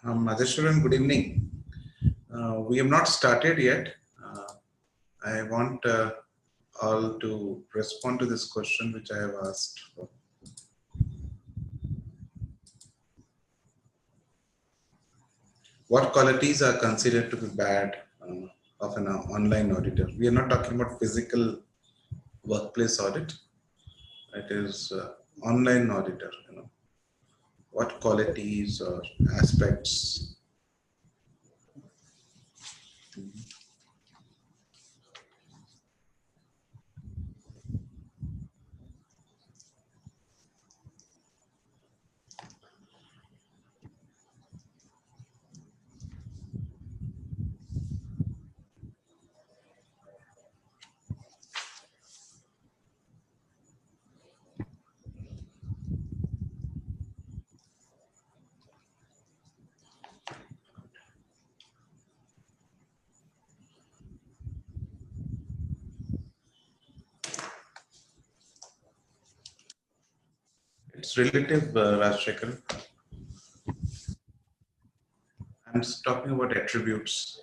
Madheshwaran, good evening. We have not started yet. I want all to respond to this question which I have asked for. What qualities are considered to be bad of an online auditor? We are not talking about physical workplace audit. It is online auditor. What qualities or aspects? It's relative, Rajshekhar. I'm talking about attributes.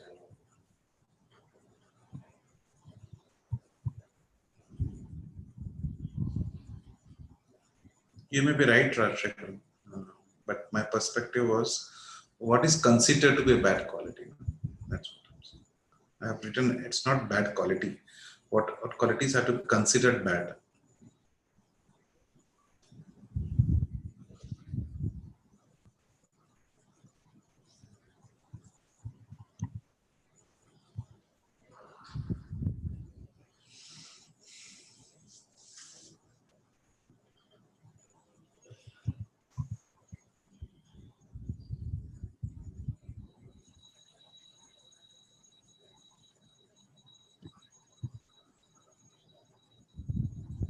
You may be right, Rajshekhar, but my perspective was what is considered to be a bad quality. That's what I'm saying. I have written it's not bad quality. What qualities are to be considered bad?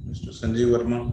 Mr. Sanjeev Verma.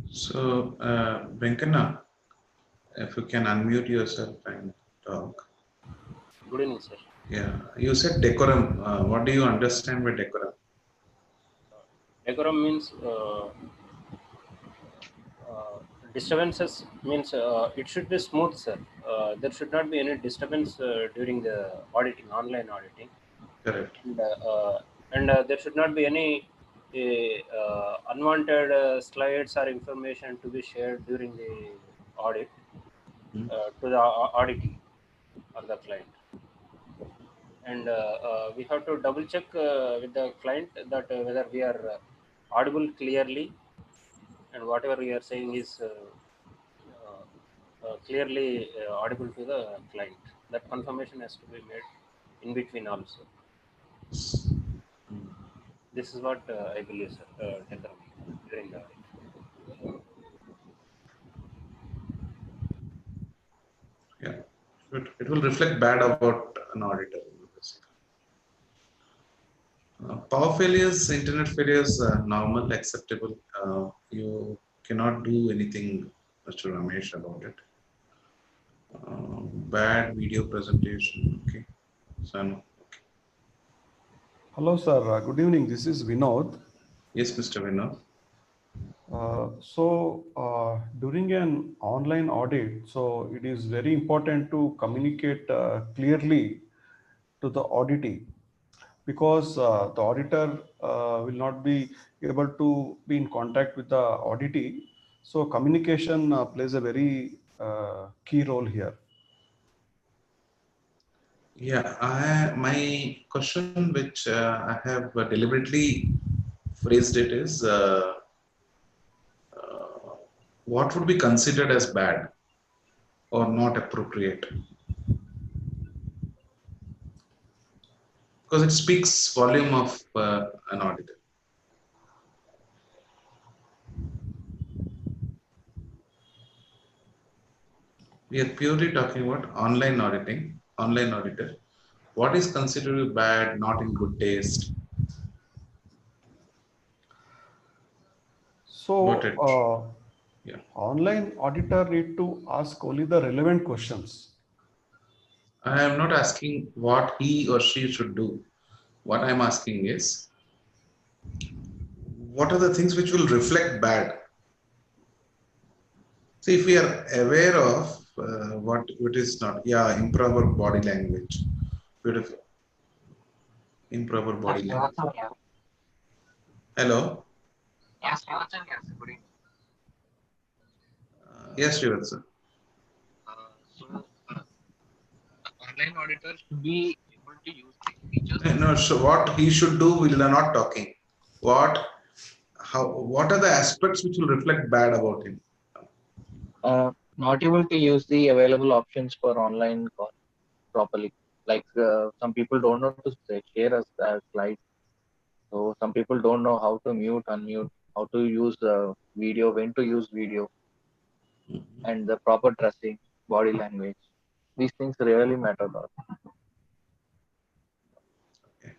So, Venkana, if you can unmute yourself and talk. Good evening, sir. Yeah, you said decorum. What do you understand by decorum? Decorum means disturbances means it should be smooth, sir. There should not be any disturbance during the auditing, online auditing. Correct. And there should not be any unwanted slides or information to be shared during the audit to the auditing or the client. and we have to double check with the client that whether we are audible clearly, and whatever we are saying is clearly audible to the client. That confirmation has to be made in between also. This is what I believe, sir, during the audit. Yeah, it will reflect bad about an auditor. Power failures, internet failures are normal, acceptable. You cannot do anything, Mr. Ramesh, about it. Bad video presentation. Okay. So, Hello, sir. Good evening. This is Vinod. yes, Mr. Vinod. During an online audit, so it is very important to communicate clearly to the auditee, because the auditor will not be able to be in contact with the auditee. So communication plays a very key role here. Yeah, my question, which I have deliberately phrased it, is what would be considered as bad or not appropriate? Because it speaks volume of an auditor. We are purely talking about online auditing, online auditor. What is considered bad, not in good taste? What So it? Yeah. online auditor need to ask only the relevant questions. I am not asking what he or she should do. What I'm asking is, what are the things which will reflect bad? See, if we are aware of what it is not, yeah, improper body language, beautiful, improper body language. Hello, Yes, Srivatsan, yes. Good evening. yes, Srivatsa. So, the online auditor should be able to use the features. No, so what he should do, we are not talking. What, how, what are the aspects which will reflect bad about him? Not able to use the available options for online call properly. Like some people don't know to share a slide. So some people don't know how to mute, unmute, how to use video, when to use video, and the proper dressing, body language. These things really matter a lot. Okay.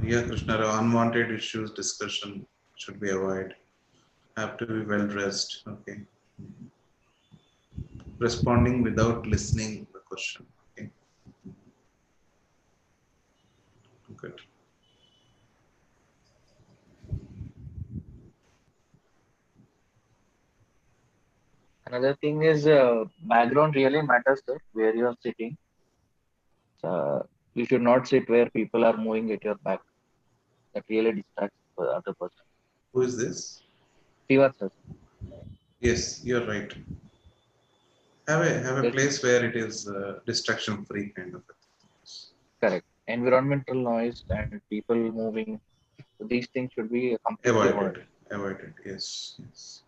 Yeah, Krishna, unwanted issues discussion should be avoided. Have to be well dressed. Okay. Responding without listening the question. Okay. Good. Another thing is background really matters, sir, where you are sitting. You should not sit where people are moving at your back. That really distracts the other person. Who is this? Srivastava, Yes, you're right. Have a that's place where it is distraction free kind of a thing. correct. Environmental noise and people moving. So these things should be completely avoided. Avoided. Yes, yes.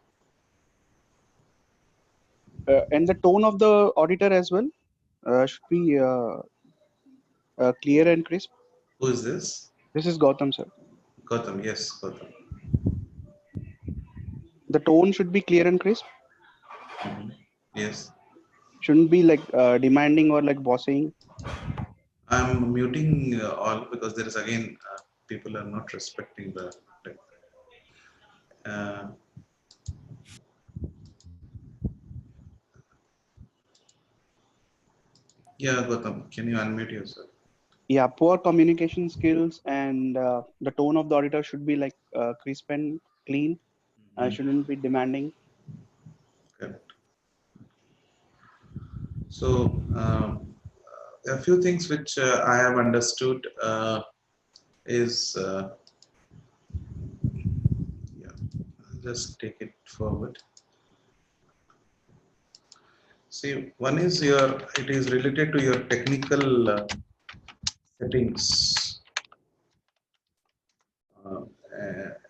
And the tone of the auditor as well should be clear and crisp. Who is this? This is Gautam, sir. Gautam. Yes, Gautam. The tone should be clear and crisp. Mhm. Yes. Shouldn't be like demanding or like bossing. I'm muting all because there is again people are not respecting the. Uh, yeah, Gautam, can you unmute yourself? Yeah, poor communication skills and the tone of the auditor should be like crisp and clean. Mhm. Shouldn't be demanding. Correct. So, a few things which I have understood is, yeah, I'll just take it forward. See, one is it is related to your technical settings.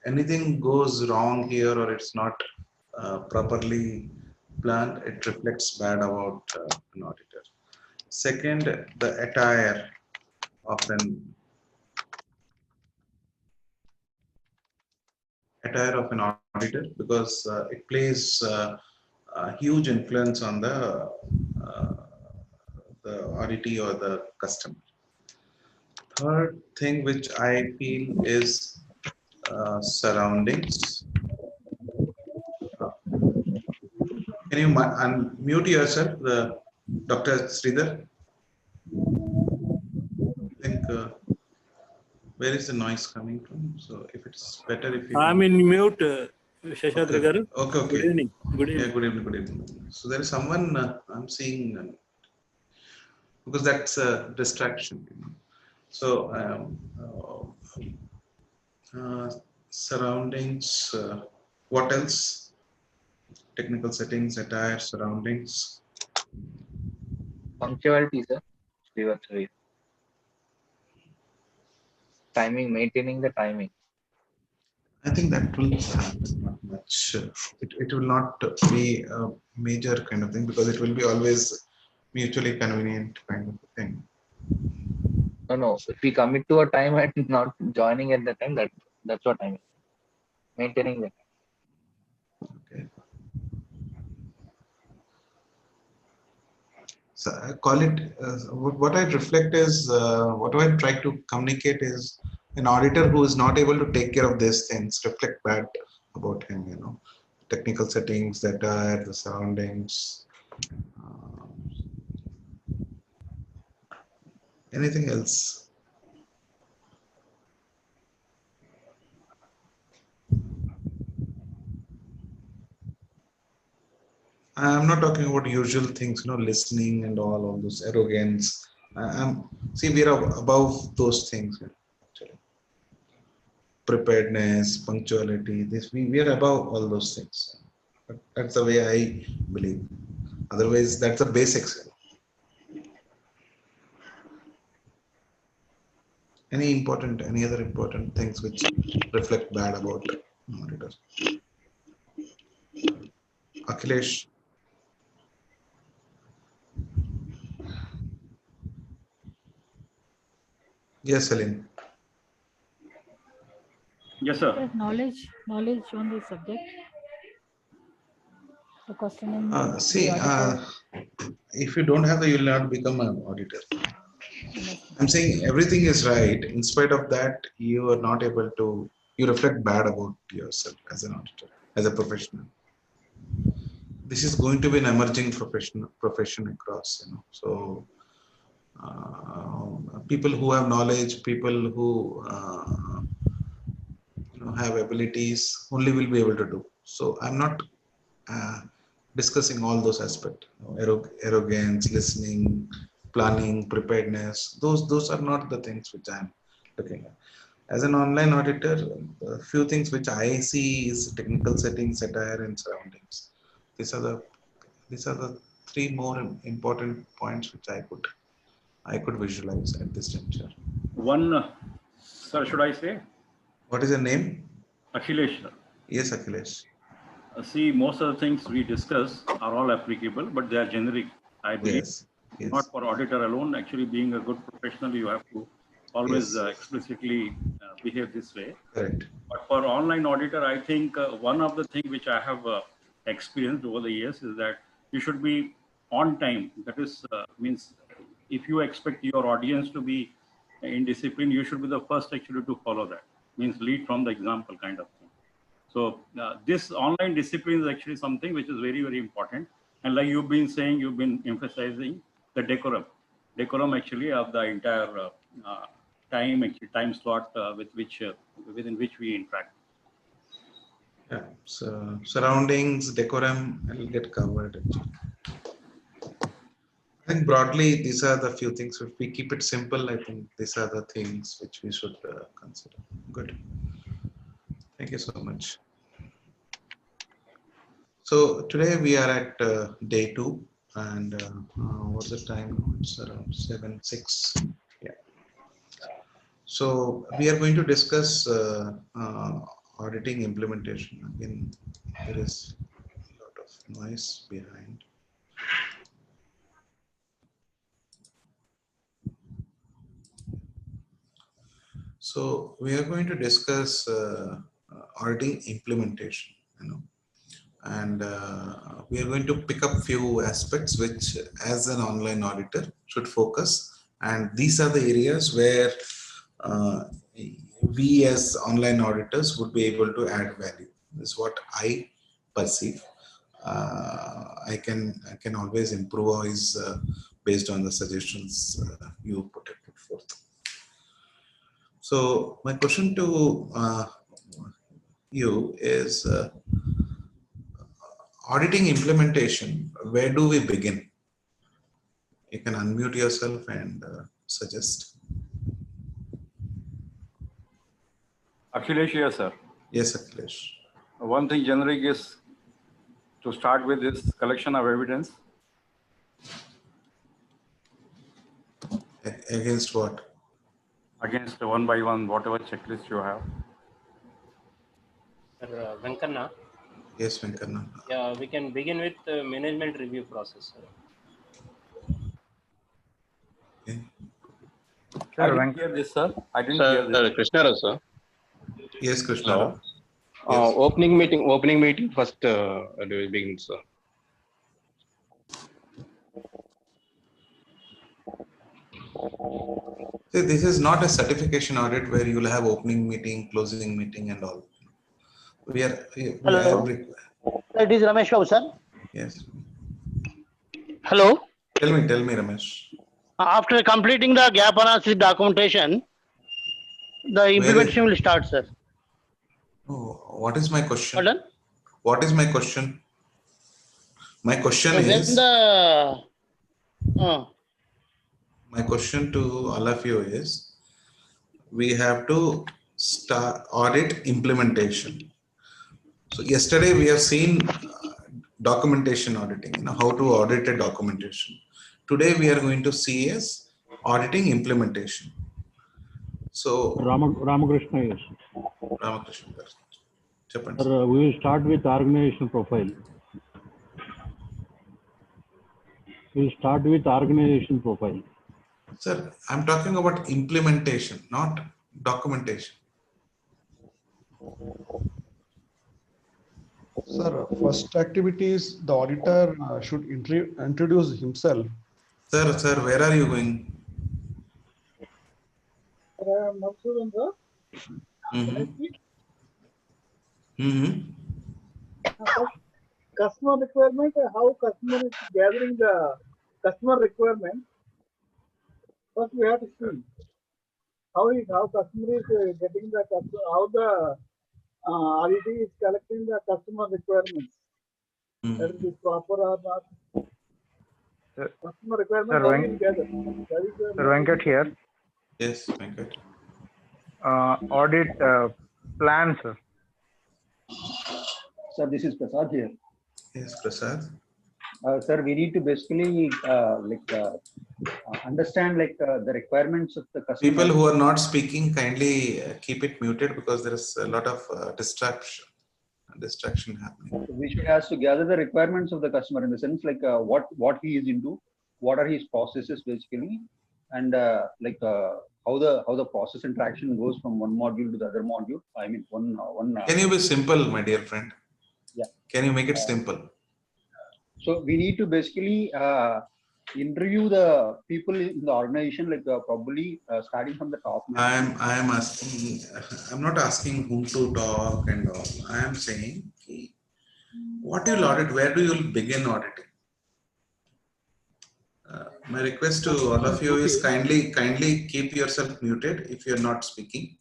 Anything goes wrong here or it's not properly planned, it reflects bad about an auditor. Second, the attire of an auditor, because it plays a huge influence on uh, the auditee or the customer. Third thing which I feel is surroundings. Can you unmute yourself, Dr. Sridhar? I think where is the noise coming from? So if it's better if you I'm can... in mute, Shashadri garu. Okay. Good evening. Good evening. Yeah, good evening. So there is someone I'm seeing because that's a distraction. So surroundings. What else? Technical settings, attire, surroundings. Punctuality, sir. Sorry. Timing, maintaining the timing. I think that will not much. It will not be a major kind of thing because it will be always mutually convenient kind of thing. No. If we commit to a time and not joining at the time, that's what I mean. Maintaining the time. Okay. So I call it, what I reflect is, what I try to communicate is an auditor who is not able to take care of these things reflect bad about him, technical settings, the attire, the surroundings, anything else. I'm not talking about usual things, listening and all those arrogance. See, we are above those things actually. Preparedness, punctuality, we are above all those things. That's the way I believe. Otherwise, that's the basics. Any other important things which reflect bad about auditors? Akhilesh. Yes, Salim. Yes, sir. Knowledge on the subject. The question in See, if you don't have you'll not become an auditor. I'm saying everything is right. In spite of that, you are not able to, you reflect bad about yourself as an auditor, as a professional. This is going to be an emerging profession across, So people who have knowledge, people who have abilities only will be able to do. So I'm not discussing all those aspects, arrogance, listening, planning, preparedness. Those are not the things which I'm looking at. As an online auditor, a few things which I see is technical settings, attire, and surroundings. These are the three more important points which I could visualize at this juncture. One, sir, should I say? What is your name? Akhilesh. Yes, Akhilesh. See, most of the things we discuss are all applicable, but they are generic, I believe. Yes. Not for auditor alone. Actually, being a good professional, you have to always explicitly behave this way. Correct. But for online auditor, I think one of the things which I have experienced over the years is that you should be on time. That is, means if you expect your audience to be in discipline, you should be the first actually to follow that. Means lead from the example kind of thing. So this online discipline is actually something which is very, very important. And like you've been saying, you've been emphasizing the decorum actually of the entire time slot within which we interact. Yeah. So surroundings, decorum, will get covered. I think broadly these are the few things. If we keep it simple, I think these are the things which we should consider. Good. Thank you so much. So today we are at day 2. And what's the time? It's around 7:06. Yeah. So we are going to discuss auditing implementation. Again, there is a lot of noise behind. So we are going to discuss auditing implementation, and we are going to pick up few aspects which as an online auditor should focus, and these are the areas where we as online auditors would be able to add value. This is what I perceive. I can always improvise based on the suggestions you put forth. So my question to you is auditing implementation, where do we begin? You can unmute yourself and suggest. Akhilesh here, sir. Yes, Akhilesh. One thing generic is to start with this collection of evidence. Against what? Against one by one, whatever checklist you have. Sir, Venkanna. Yes, Venkanna. Yeah, we can begin with the management review process, sir. Okay. Sir, I didn't hear this, sir. I didn't hear this. Krishna, sir. Yes, Krishna. Hello. Yes. Opening meeting first begin, sir. See, this is not a certification audit where you will have opening meeting, closing meeting, and all. Hello. It is Ramesh Babu, sir. Yes. Hello. Tell me, Ramesh. After completing the gap analysis documentation, the implementation will start, sir. Oh, what is my question? Pardon? What is my question? My question When is. My question to all of you is, we have to start audit implementation. So yesterday we have seen documentation auditing, how to audit a documentation. Today we are going to see is auditing implementation. So Ramakrishna, yes. Ramakrishna, Sir, we will start with organization profile. Sir, I'm talking about implementation, not documentation. Sir, first activity is the auditor should introduce himself. Sir, where are you going? Customer requirement, how customer is gathering the customer requirement. First, we have to see how customer is getting the customer, how the RED is collecting the customer requirements. That is proper or not. Customer requirement, how is gathered. Sir Venkat here. Yes, Venkat. Audit plan, sir. Sir, this is Prasad here. Yes, Prasad. Sir, we need to basically understand the requirements of the customer. People who are not speaking, kindly keep it muted because there is a lot of distraction happening. We should have to gather the requirements of the customer in the sense what he is into, what are his processes basically, and how the process interaction goes from one module to the other module. I mean one. Can you be simple, my dear friend? Yeah. Can you make it simple? So we need to basically interview the people in the organization, probably starting from the top. I'm asking. I'm not asking whom to talk and all. I am saying, what you will audit? Where do you begin auditing? My request to all of you is kindly keep yourself muted if you are not speaking,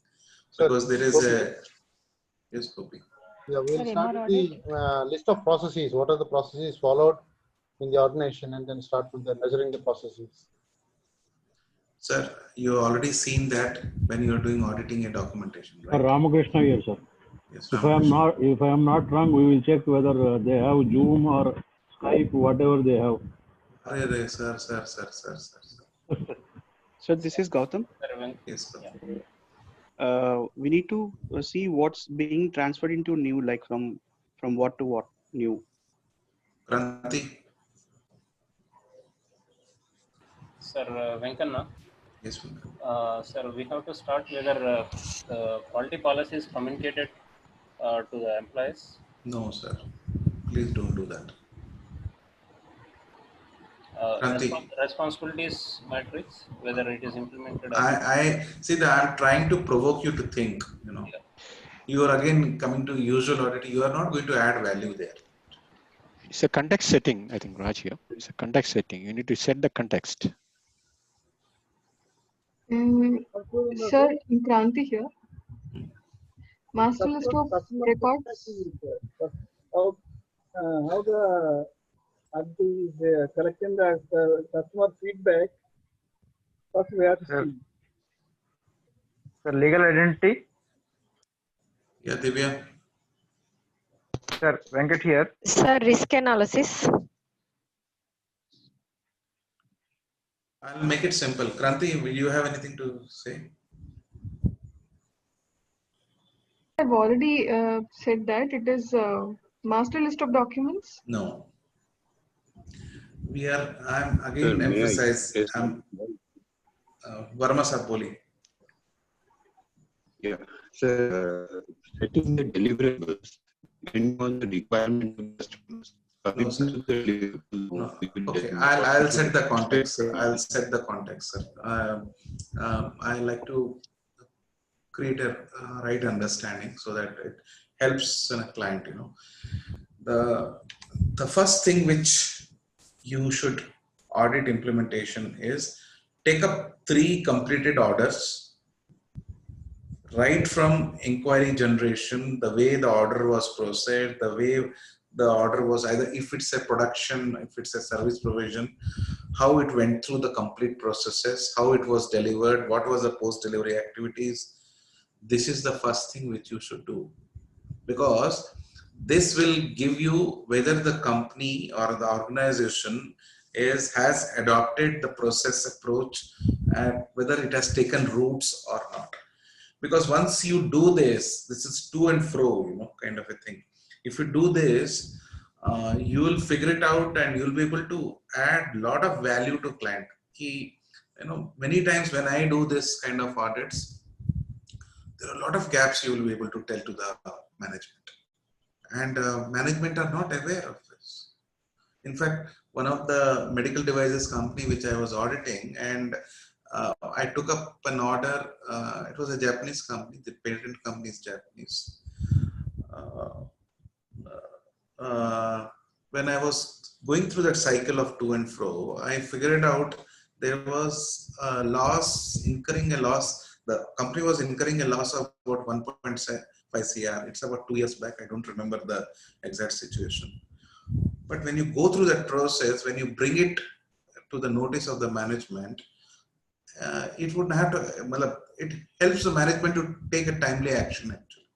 because there is a. Yes, Gopi. Yeah, we'll start with the list of processes. What are the processes followed in the organization, and then start with the measuring the processes. Sir, you already seen that when you are doing auditing and documentation, right? Ramakrishna here, sir. Yes, if I am not wrong, we will check whether they have Zoom or Skype, whatever they have. Sir. So this is Gautam. Yes, sir. We need to see what's being transferred into new, like from what to what new. Kranti. Sir Venkana. Yes, sir, we have to start whether the quality policy is communicated to the employees. No, sir. Please don't do that. Responsibilities matrix, whether it is implemented. I see that I'm trying to provoke you to think. Yeah. You are again coming to usual audit. You are not going to add value there. It's a context setting, I think, Raj here. It's a context setting. You need to set the context. Sir, Kranti here. Master list of records. How the collecting the customer feedback. First, we have to see. Sir, legal identity. Yeah, Divya. Sir, Venkat here. Sir, risk analysis. I'll make it simple. Kranti, will you have anything to say? I've already said that it is master list of documents. No. I'm again emphasize. Varma sir boli. Yeah. So setting the deliverables depending on the requirement of customers. No. Okay, I'll set the context, sir. I'll set the context, sir. I like to create a right understanding so that it helps a client. The first thing which you should audit implementation is take up 3 completed orders, right from inquiry generation, the way the order was processed, the way the order was either if it's a production, if it's a service provision, how it went through the complete processes, how it was delivered, what was the post-delivery activities. This is the first thing which you should do, because this will give you whether the company or the organization has adopted the process approach and whether it has taken roots or not. Because once you do this is to and fro, kind of a thing. If you do this, you will figure it out and you'll be able to add a lot of value to client. Many times when I do this kind of audits, there are a lot of gaps you will be able to tell to the management. And management are not aware of this. In fact, one of the medical devices company which I was auditing, and I took up an order. It was a Japanese company. The parent company is Japanese. When I was going through that cycle of to and fro, I figured out there was a loss, incurring a loss. The company was incurring a loss of about 1.5 CR. It's about 2 years back. I don't remember the exact situation. But when you go through that process, when you bring it to the notice of the management, it would have to, it helps the management to take a timely action actually.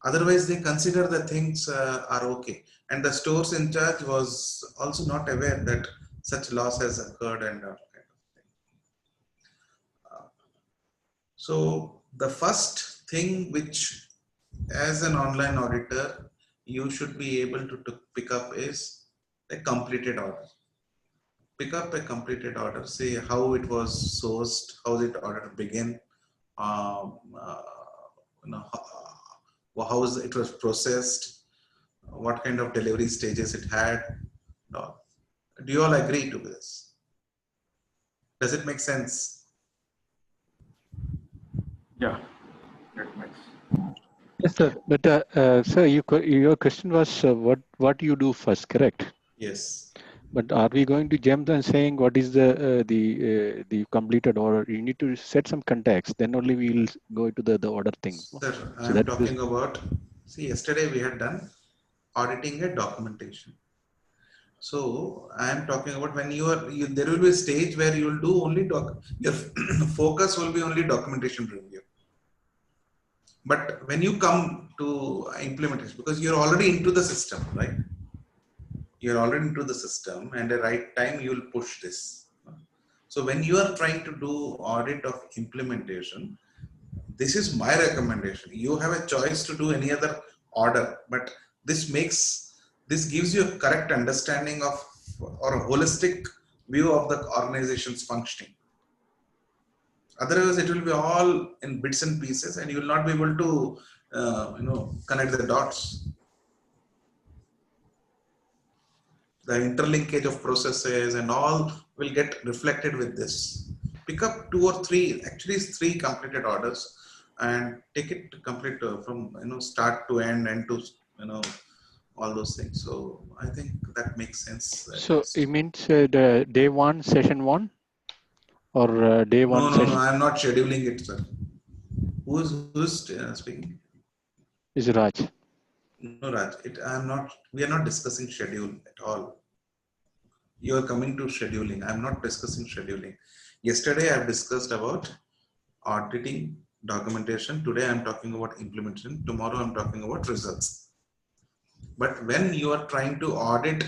Otherwise, they consider the things are okay. And the stores in charge was also not aware that such loss has occurred and all kind of thing. So the first thing which, as an online auditor, you should be able to pick up is a completed order. Pick up a completed order, say how it was sourced, how did the order begin, how it was processed, what kind of delivery stages it had. Do you all agree to this? Does it make sense? Yeah, that makes. Yes, sir. But sir, your question was what you do first, correct? Yes. But are we going to jump and saying what is the completed order? You need to set some context. Then only we will go to the order thing. Sir, I'm talking about. See, yesterday we had done auditing a documentation. So I am talking about when there will be a stage where you will do only your focus will be only documentation review. But when you come to implementation, because you're already into the system, right? You're already into the system, and at the right time you will push this. So when you are trying to do audit of implementation, this is my recommendation. You have a choice to do any other order, but this gives you a correct understanding of or a holistic view of the organization's functioning. Otherwise, it will be all in bits and pieces, and you will not be able to connect the dots. The interlinkage of processes and all will get reflected with this. Pick up 2 or 3, actually it's 3 completed orders, and take it to complete from start to end and to all those things. So I think that makes sense. So it means the day 1, session 1, or day 1 No, session? I am not scheduling it, sir. Who's speaking? Is Raj? No, Raj. We are not discussing schedule at all. You are coming to scheduling. I am not discussing scheduling. Yesterday I have discussed about auditing documentation. Today I am talking about implementation. Tomorrow I am talking about results. But when you are trying to audit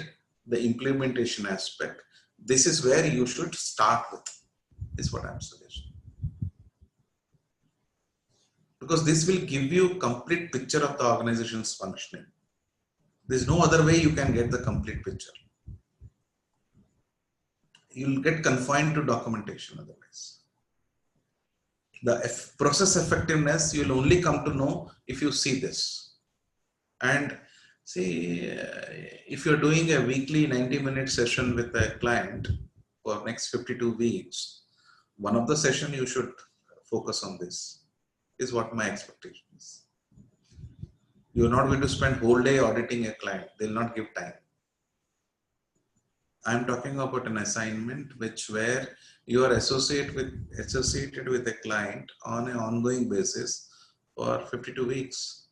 the implementation aspect, this is where you should start with, is what I am suggesting. Because this will give you a complete picture of the organization's functioning. There's no other way you can get the complete picture. You'll get confined to documentation otherwise. The process effectiveness you'll only come to know if you see this. And see, if you're doing a weekly 90-minute session with a client for next 52 weeks, one of the session you should focus on this, is what my expectation is. You're not going to spend whole day auditing a client. They'll not give time. I'm talking about an assignment where you are associated with a client on an ongoing basis for 52 weeks.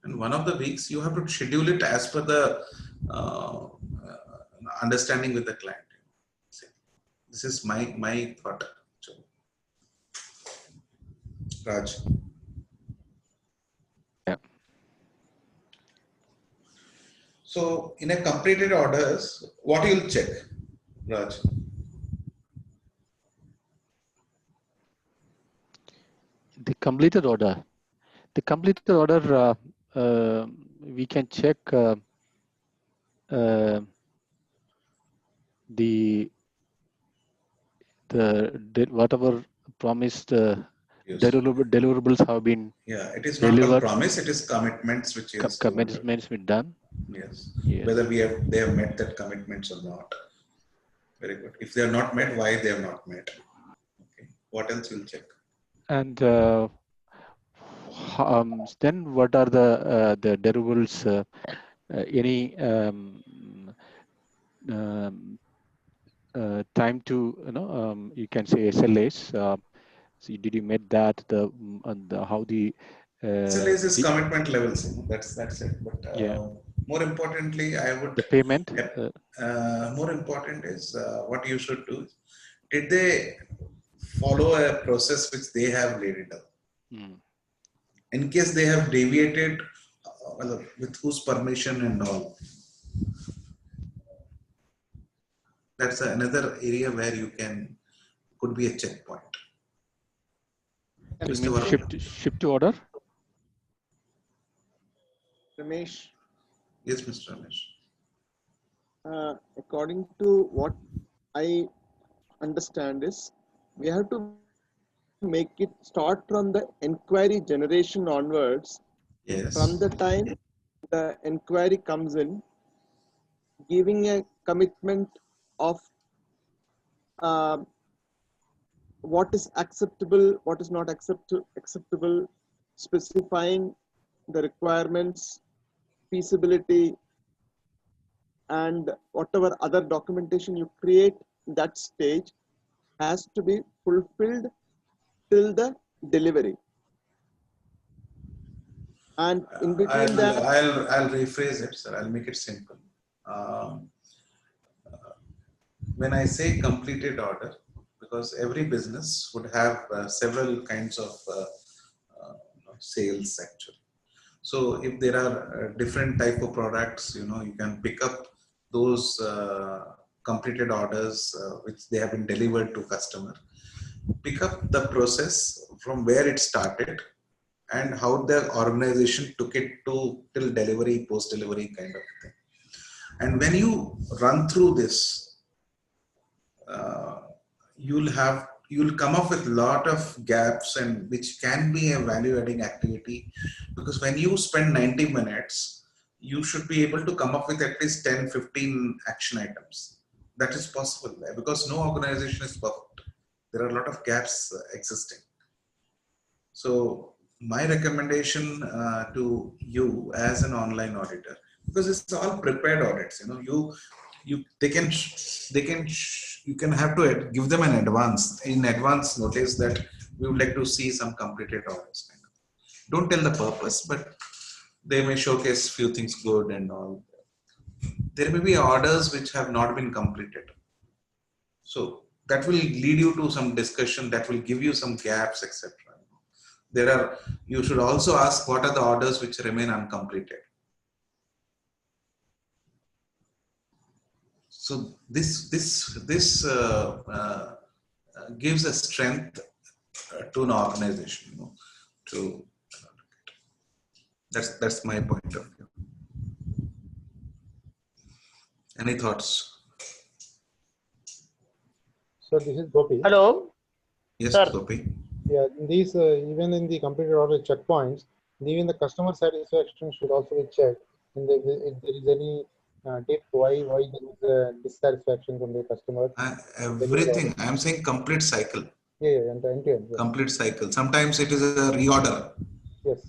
And one of the weeks you have to schedule it as per the understanding with the client. This is my thought. Raj. Yeah. So in a completed orders, what you'll check, Raj? The completed order. The completed order, we can check the whatever promised Yes. deliverables have been it is delivered. Not a promise, it is commitments which is commitments been done. Yes. Yes. Whether they have met that commitments or not. Very good. If they are not met, why they have not met? Okay. What else will check? And then what are the deliverables? Any time to you can say SLAs. So did you met that? How the SLAs is commitment levels. That's it. But yeah. More importantly, I would The payment. More important is what you should do. Did they follow a process which they have laid it out? In case they have deviated, with whose permission and all. That's another area where you could be a checkpoint. You mean ship to order? Ramesh. Yes, Mr. Ramesh. According to what I understand is, we have to make it start from the inquiry generation onwards. Yes. From the time the inquiry comes in, giving a commitment of what is acceptable, what is not acceptable, specifying the requirements, feasibility, and whatever other documentation you create, that stage has to be fulfilled till the delivery. And in between that, I'll rephrase it, sir. I'll make it simple. When I say completed order, because every business would have several kinds of sales actually. So if there are different type of products, you can pick up those completed orders which they have been delivered to customer. Pick up the process from where it started and how the organization took it to till delivery, post-delivery kind of thing. And when you run through this, you'll come up with a lot of gaps, and which can be a value-adding activity, because when you spend 90 minutes, you should be able to come up with at least 10-15 action items. That is possible because no organization is perfect. There are a lot of gaps existing. So my recommendation to you as an online auditor, because it's all prepared audits, you can have to give them an advance notice that we would like to see some completed orders. Don't tell the purpose, but they may showcase few things good and all. There may be orders which have not been completed. So that will lead you to some discussion, that will give you some gaps, etc. You should also ask what are the orders which remain uncompleted. So this gives a strength to an organization. That's my point of view. Any thoughts? So this is Gopi. Hello. Yes, sir. Gopi. Yeah, these even in the completed order checkpoints, even the customer satisfaction should also be checked. And if there is any tip why there is a dissatisfaction from the customer. Everything. I am saying complete cycle. Yeah, and end-to-end. Yeah. Complete cycle. Sometimes it is a reorder. Yes.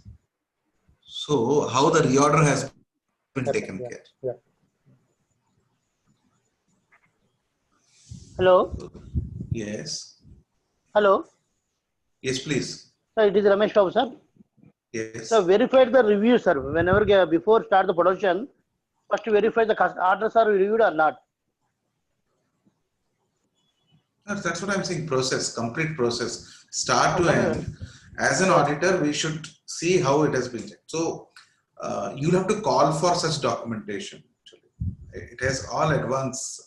So how the reorder has been taken care. Yeah. Hello. Yes. Hello. Yes, please. Sir, it is Ramesh Babu, sir. Yes. So verified the review, sir. Whenever before start the production, first verify the orders are reviewed or not. That's what I'm saying. Process, complete process, start to end. As an auditor, we should see how it has been checked. So you'll have to call for such documentation. Actually, it has all advance,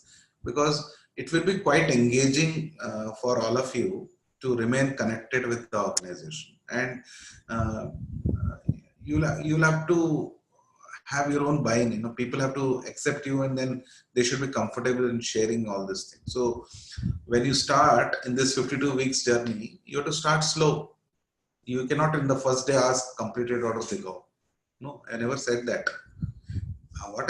because it will be quite engaging for all of you to remain connected with the organization, and you'll have to have your own buy-in. People have to accept you, and then they should be comfortable in sharing all these things. So when you start in this 52 weeks journey, you have to start slow. You cannot in the first day ask completed orders to go. No, I never said that. What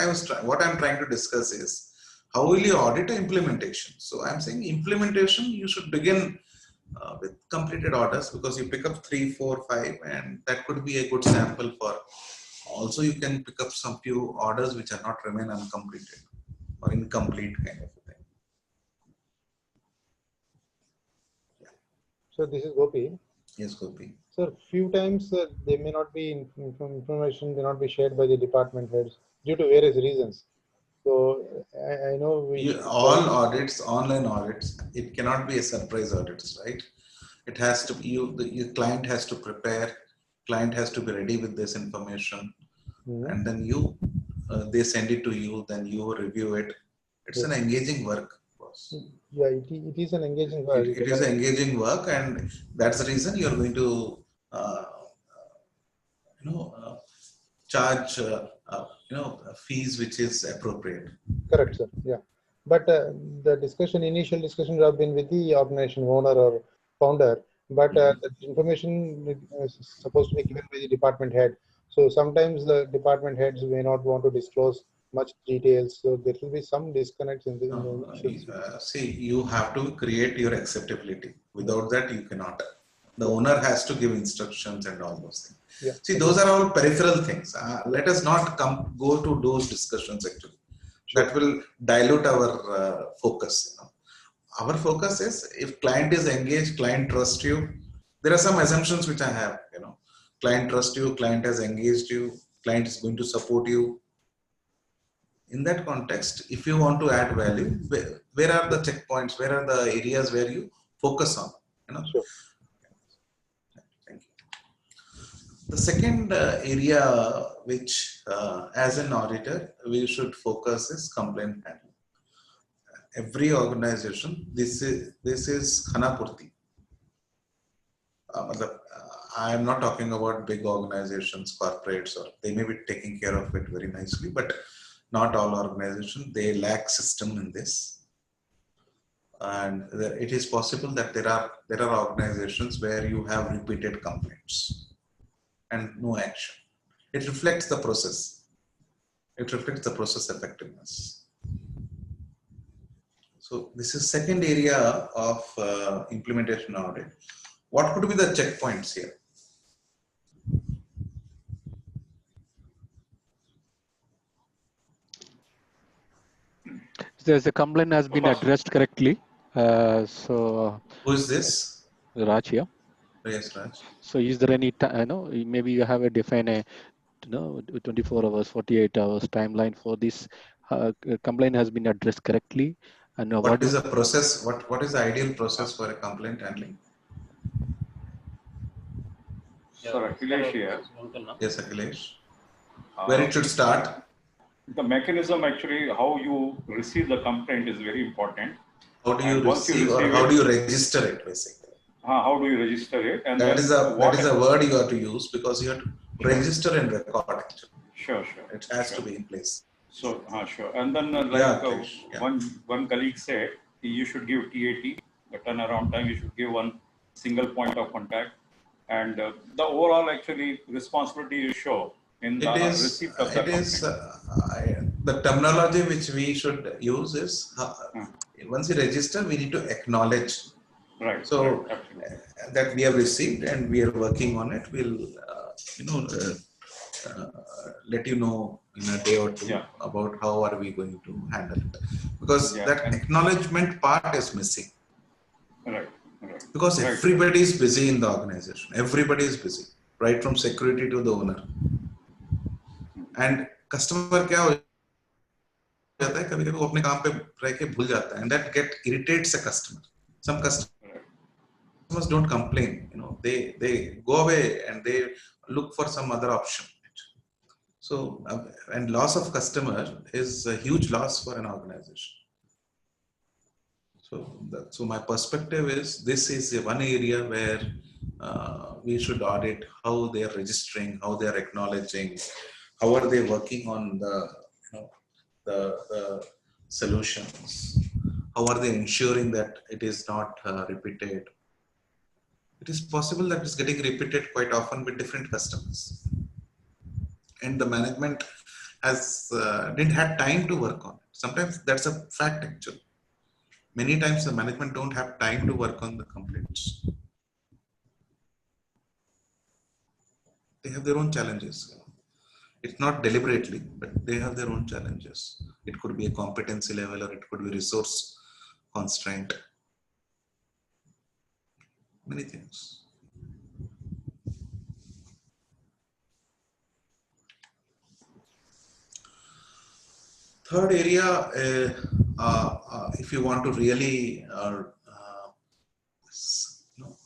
I'm trying to discuss is how will you audit the implementation. So I'm saying implementation, you should begin with completed orders, because you pick up 3, 4, 5, and that could be a good sample for. Also, you can pick up some few orders which are not remain uncompleted or incomplete kind of a thing. Yeah. So this is Gopi. Yes, Gopi. So few times they may not be information may not be shared by the department heads due to various reasons. So I know all audits, online audits, it cannot be a surprise audits, right? It has to be your client has to prepare. Client has to be ready with this information, and then they send it to you, then you review it. It's an engaging work. Yeah, it is an engaging work. It is an engaging work, and that's the reason you're going to charge fees which is appropriate. Correct, sir. Yeah, but the initial discussions have been with the organization owner or founder. But the information is supposed to be given by the department head. So sometimes the department heads may not want to disclose much details. So there will be some disconnects in the see, you have to create your acceptability. Without that, you cannot. The owner has to give instructions and all those things. Yeah. See, those are all peripheral things. Let us not go to those discussions actually. Sure. That will dilute our focus. Our focus is, if client is engaged, client trusts you. There are some assumptions which I have, client trusts you, client has engaged you, client is going to support you. In that context, if you want to add value, where are the checkpoints? Where are the areas where you focus on? Sure. Thank you. The second area which, as an auditor, we should focus is complaint handling. Every organization, this is khana purti. I am not talking about big organizations, corporates, or they may be taking care of it very nicely, but not all organizations, they lack system in this. And it is possible that there are organizations where you have repeated complaints and no action. It reflects the process. It reflects the process effectiveness. So this is second area of implementation audit. What could be the checkpoints here? There's a complaint has been addressed correctly. So who is this? Raj here. Yes, Raj. So is there any maybe you have a define a 24 hours, 48 hours timeline for this complaint has been addressed correctly, and what is the process? What is the ideal process for a complaint handling? Sir, Akhilesh here. Yes, Akhilesh. Where it should start? The mechanism, actually, how you receive the complaint is very important. How do you receive, or how do you register it, basically? How do you register it? And that is a word you have to use, because you have to register and record it. Sure. It has to be in place. So, sure. And then, one colleague said, you should give TAT, the turnaround time. You should give one single point of contact, and the overall actually responsibility you show in the receipt of the complaint. The terminology which we should use is once you register, we need to acknowledge. Right. So that we have received and we are working on it. We'll let you know in a day or two about how are we going to handle it, because that acknowledgement part is missing. Right. Because everybody is busy in the organization. Everybody is busy, right from security to the owner. And customer क्या हो जाता है, कभी-कभी वो अपने काम पे रह के भूल जाता है, and that irritates a customer. Some customers don't complain, they go away and they look for some other option. So, and loss of customer is a huge loss for an organization. So my perspective is, this is one area where we should audit how they are registering, how they are acknowledging, how are they working on the solutions, how are they ensuring that it is not repeated. It is possible that it's getting repeated quite often with different customers, and the management didn't have time to work on it. Sometimes that's a fact, actually. Many times the management don't have time to work on the complaints. They have their own challenges. It's not deliberately, but they have their own challenges. It could be a competency level, or it could be resource constraint. Many things. Third area, if you want to really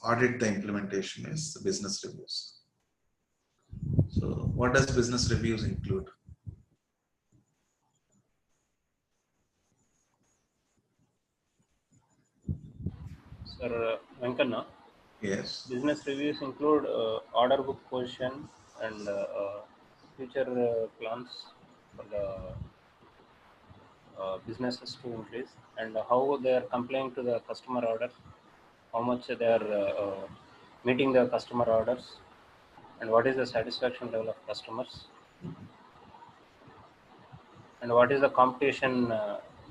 audit the implementation, is the business reviews. So what does business reviews include? Sir Venkana. Yes. Business reviews include order book position and future plans for the businesses to increase, and how they are complying to the customer orders, how much they are meeting the customer orders, and what is the satisfaction level of customers, and what is the competition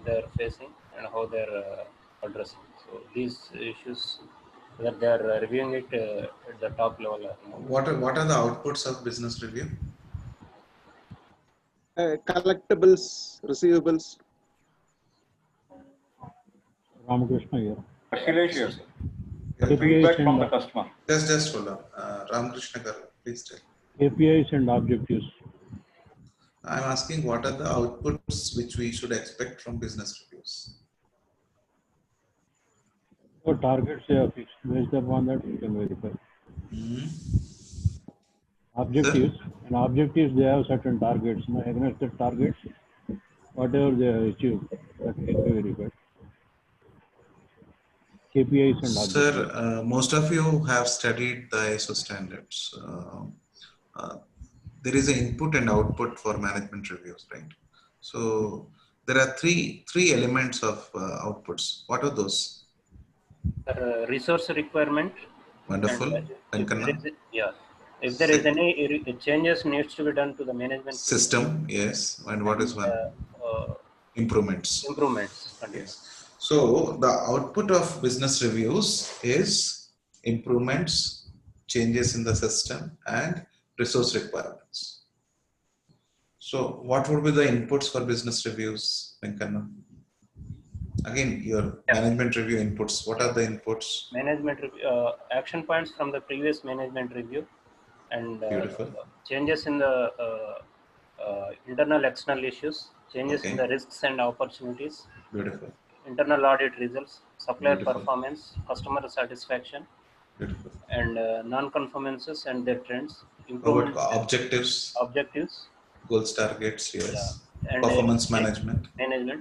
they are facing, and how they are addressing. So these issues, that they are reviewing it at the top level. What are the outputs of business review? Collectibles, receivables. Ramakrishna here. Akhilesh, yes. KPIs Feedback from and the customer. Just hold on. Ramakrishna, please tell. KPIs and objectives. I'm asking, what are the outputs which we should expect from business reviews? So targets they are fixed. Based upon that, we can verify. Objectives, and objectives, they have certain targets. Against the targets, whatever they achieve, that can be verified. KPIs and objectives. Sir, most of you have studied the ISO standards. Uh, there is an input and output for management reviews, right? So there are three elements of outputs. What are those? Resource requirement. Wonderful. And if there is any changes needs to be done to the management system, yes. And what is one? Improvements. Improvements. Yes. So the output of business reviews is improvements, changes in the system, and resource requirements. So what would be the inputs for business reviews, Venkana? Again, your management review inputs. What are the inputs? Management review, action points from the previous management review, and changes in the internal external issues, changes in the risks and opportunities. Beautiful. Internal audit results, supplier performance, customer satisfaction, and non-conformances and their trends. Improvement objectives. Goals, targets, yes. And performance management.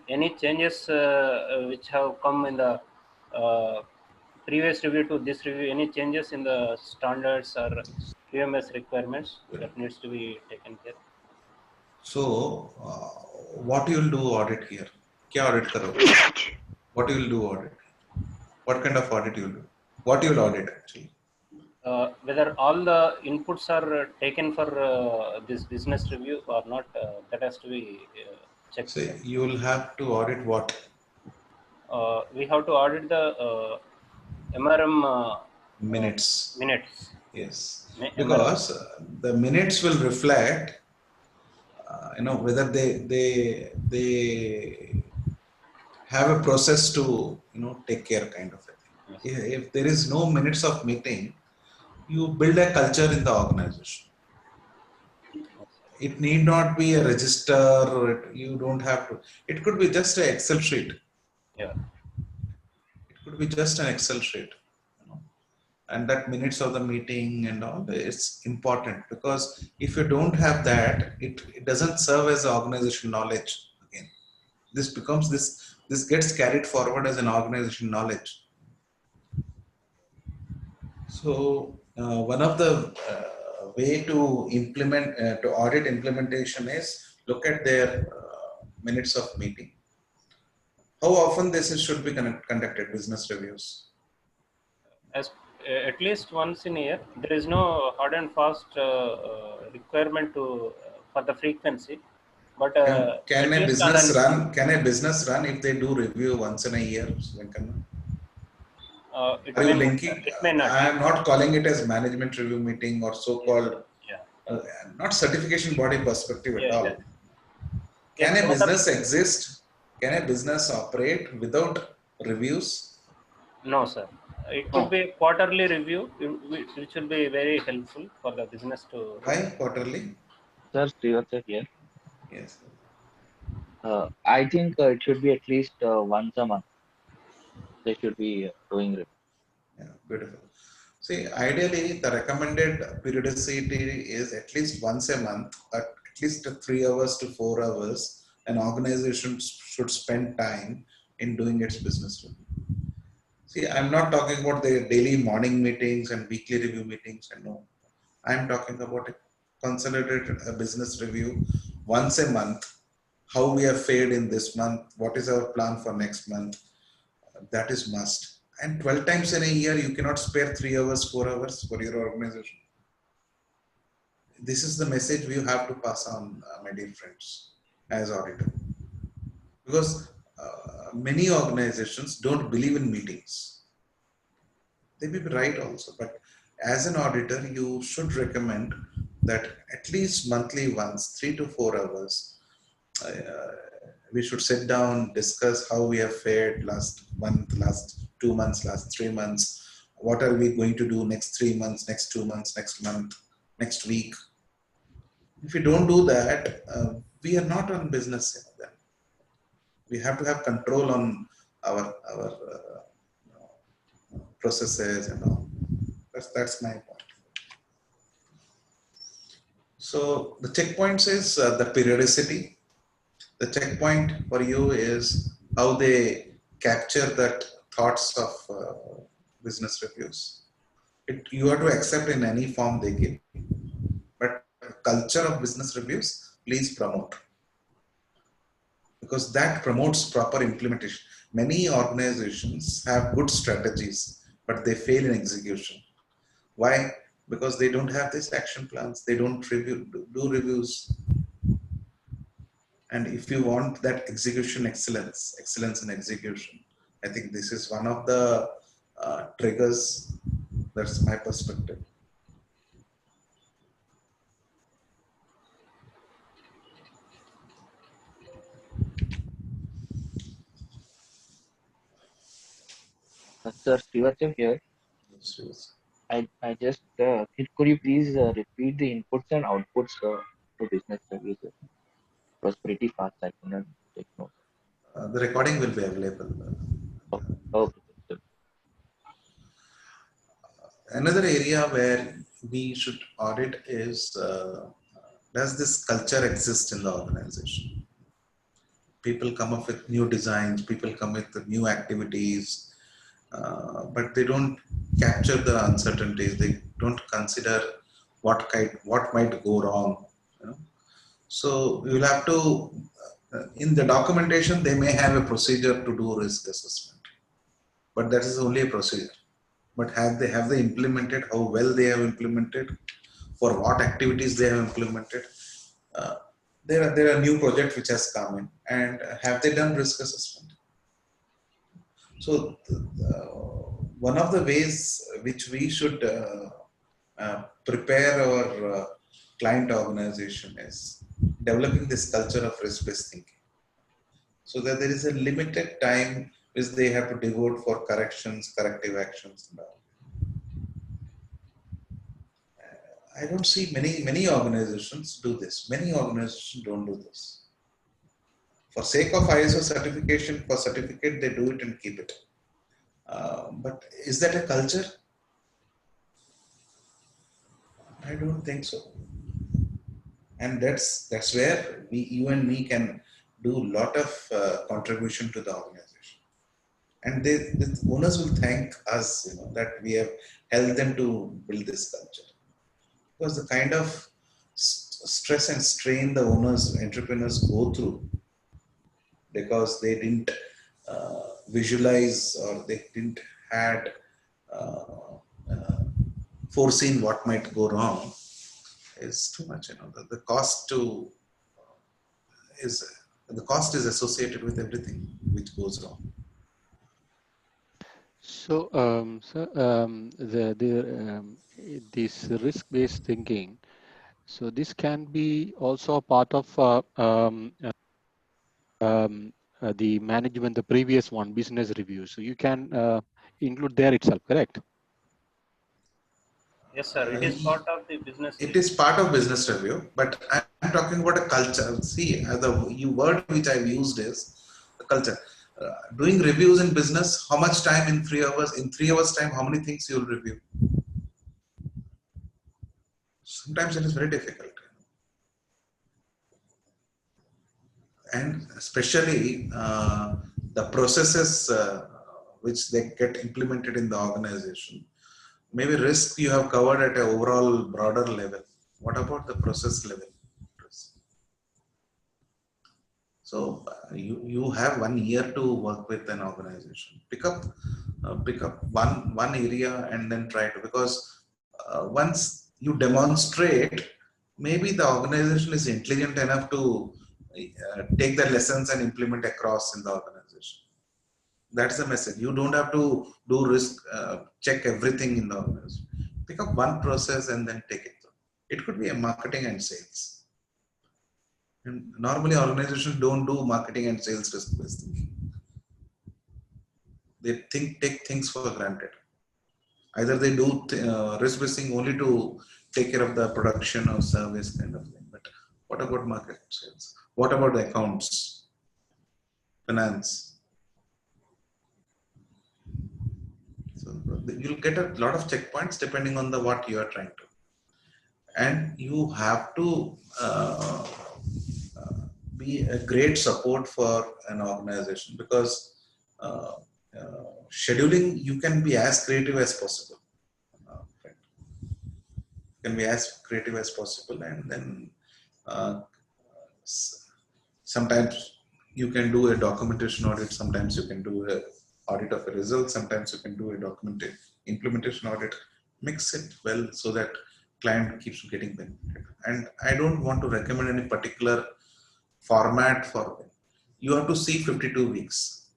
Any changes which have come in the previous review to this review, any changes in the standards or QMS requirements that needs to be taken care. So, what you will do audit here? Kya audit karo? What you will do audit? What kind of audit you will do? What you will audit actually? Whether all the inputs are taken for this business review or not, that has to be checked. So you will have to audit what? We have to audit the MRM minutes. Yes. Because the minutes will reflect, whether they have a process to, take care kind of a thing. Yes. If there is no minutes of meeting, you build a culture in the organization. It need not be a register. You don't have to. It could be just an Excel sheet. Yeah. It could be just an Excel sheet. And that minutes of the meeting and all, it's important, because if you don't have that, it doesn't serve as organization knowledge. Again, this gets carried forward as an organization knowledge. So one of the way to implement to audit implementation is look at their minutes of meeting. How often this should be conducted, business reviews? At least once in a year. There is no hard and fast requirement to for the frequency. But can a business run? Can a business run if they do review once in a year? Are you linking? I am not calling it as management review meeting or so-called not certification body perspective at all. Can a business exist? Can a business operate without reviews? No, sir. It could be a quarterly review, which will be very helpful for the business to. Why quarterly? Sir, Srivatsa here. Yes. I think it should be at least once a month. They should be doing review. Yeah, beautiful. See, ideally, the recommended periodicity is at least once a month, at least 3 hours to 4 hours. An organization should spend time in doing its business review. See, I'm not talking about the daily morning meetings and weekly review meetings, and no. I'm talking about a consolidated business review once a month. How we have fared in this month, what is our plan for next month, that is must. And 12 times in a year, you cannot spare 3 hours, 4 hours for your organization. This is the message we have to pass on, my dear friends, as auditor. Because many organizations don't believe in meetings. They may be right also, but as an auditor, you should recommend that at least monthly once, 3 to 4 hours, we should sit down, discuss how we have fared last month, last 2 months, last 3 months. What are we going to do next 3 months, next 2 months, next month, next week? If we don't do that, we are not on business then. We have to have control on our processes and all. That's my point. So the checkpoints is the periodicity. The checkpoint for you is how they capture that thoughts of business reviews. You have to accept in any form they give. But culture of business reviews, please promote. Because that promotes proper implementation. Many organizations have good strategies, but they fail in execution. Why? Because they don't have these action plans. They don't do reviews. And if you want that execution excellence in execution, I think this is one of the triggers. That's my perspective. Sir, Srivastav here. I just could you please repeat the inputs and outputs to business reviews? It was pretty fast. I couldn't take notes. The recording will be available. Okay. Another area where we should audit is does this culture exist in the organization? People come up with new designs, people come with new activities, but they don't capture the uncertainties. They don't consider what might go wrong. You know? So you will have to, in the documentation, they may have a procedure to do risk assessment, but that is only a procedure. But have they implemented, how well they have implemented, for what activities they have implemented? There are new projects which has come in, and have they done risk assessment? So one of the ways which we should prepare our client organization is developing this culture of risk-based thinking, so that there is a limited time which they have to devote for corrections, corrective actions, and all. I don't see many organizations do this. Many organizations don't do this. For sake of ISO certification, for certificate, they do it and keep it. But is that a culture? I don't think so. And that's where you and me can do a lot of contribution to the organization. And the owners will thank us, that we have helped them to build this culture. Because the kind of stress and strain the entrepreneurs go through, because they didn't visualize, or they didn't had foreseen what might go wrong, is too much. The cost is associated with everything which goes wrong. So, this risk-based thinking. So this can be also a part of the management, the previous one, business review. So you can include there itself, correct? Yes, sir. It is part of the business. It is part of business review, but I'm talking about a culture. See, the word which I've used is a culture. Doing reviews in business, how much time in 3 hours? In 3 hours time, how many things you'll review? Sometimes it is very difficult. And especially the processes which they get implemented in the organization. Maybe risk you have covered at an overall broader level. What about the process level? So you have 1 year to work with an organization. Pick up one area and then try to, because once you demonstrate, maybe the organization is intelligent enough to take the lessons and implement across in the organization. That's the message. You don't have to do risk, check everything in the organization. Pick up one process and then take it through. It could be a marketing and sales. And normally organizations don't do marketing and sales risk-based thinking. They take things for granted. Either they do risk-based thinking only to take care of the production or service kind of thing. But what about market sales? What about the accounts, finance? So you'll get a lot of checkpoints depending on what you are trying to. and you have to be a great support for an organization, because uh, scheduling, you can be as creative as possible. Right? Can be as creative as possible, and then sometimes you can do a documentation audit, sometimes you can do a audit of a result, sometimes you can do a implementation audit. Mix it well so that client keeps getting benefited. And I don't want to recommend any particular format for it. You have to see 52 weeks,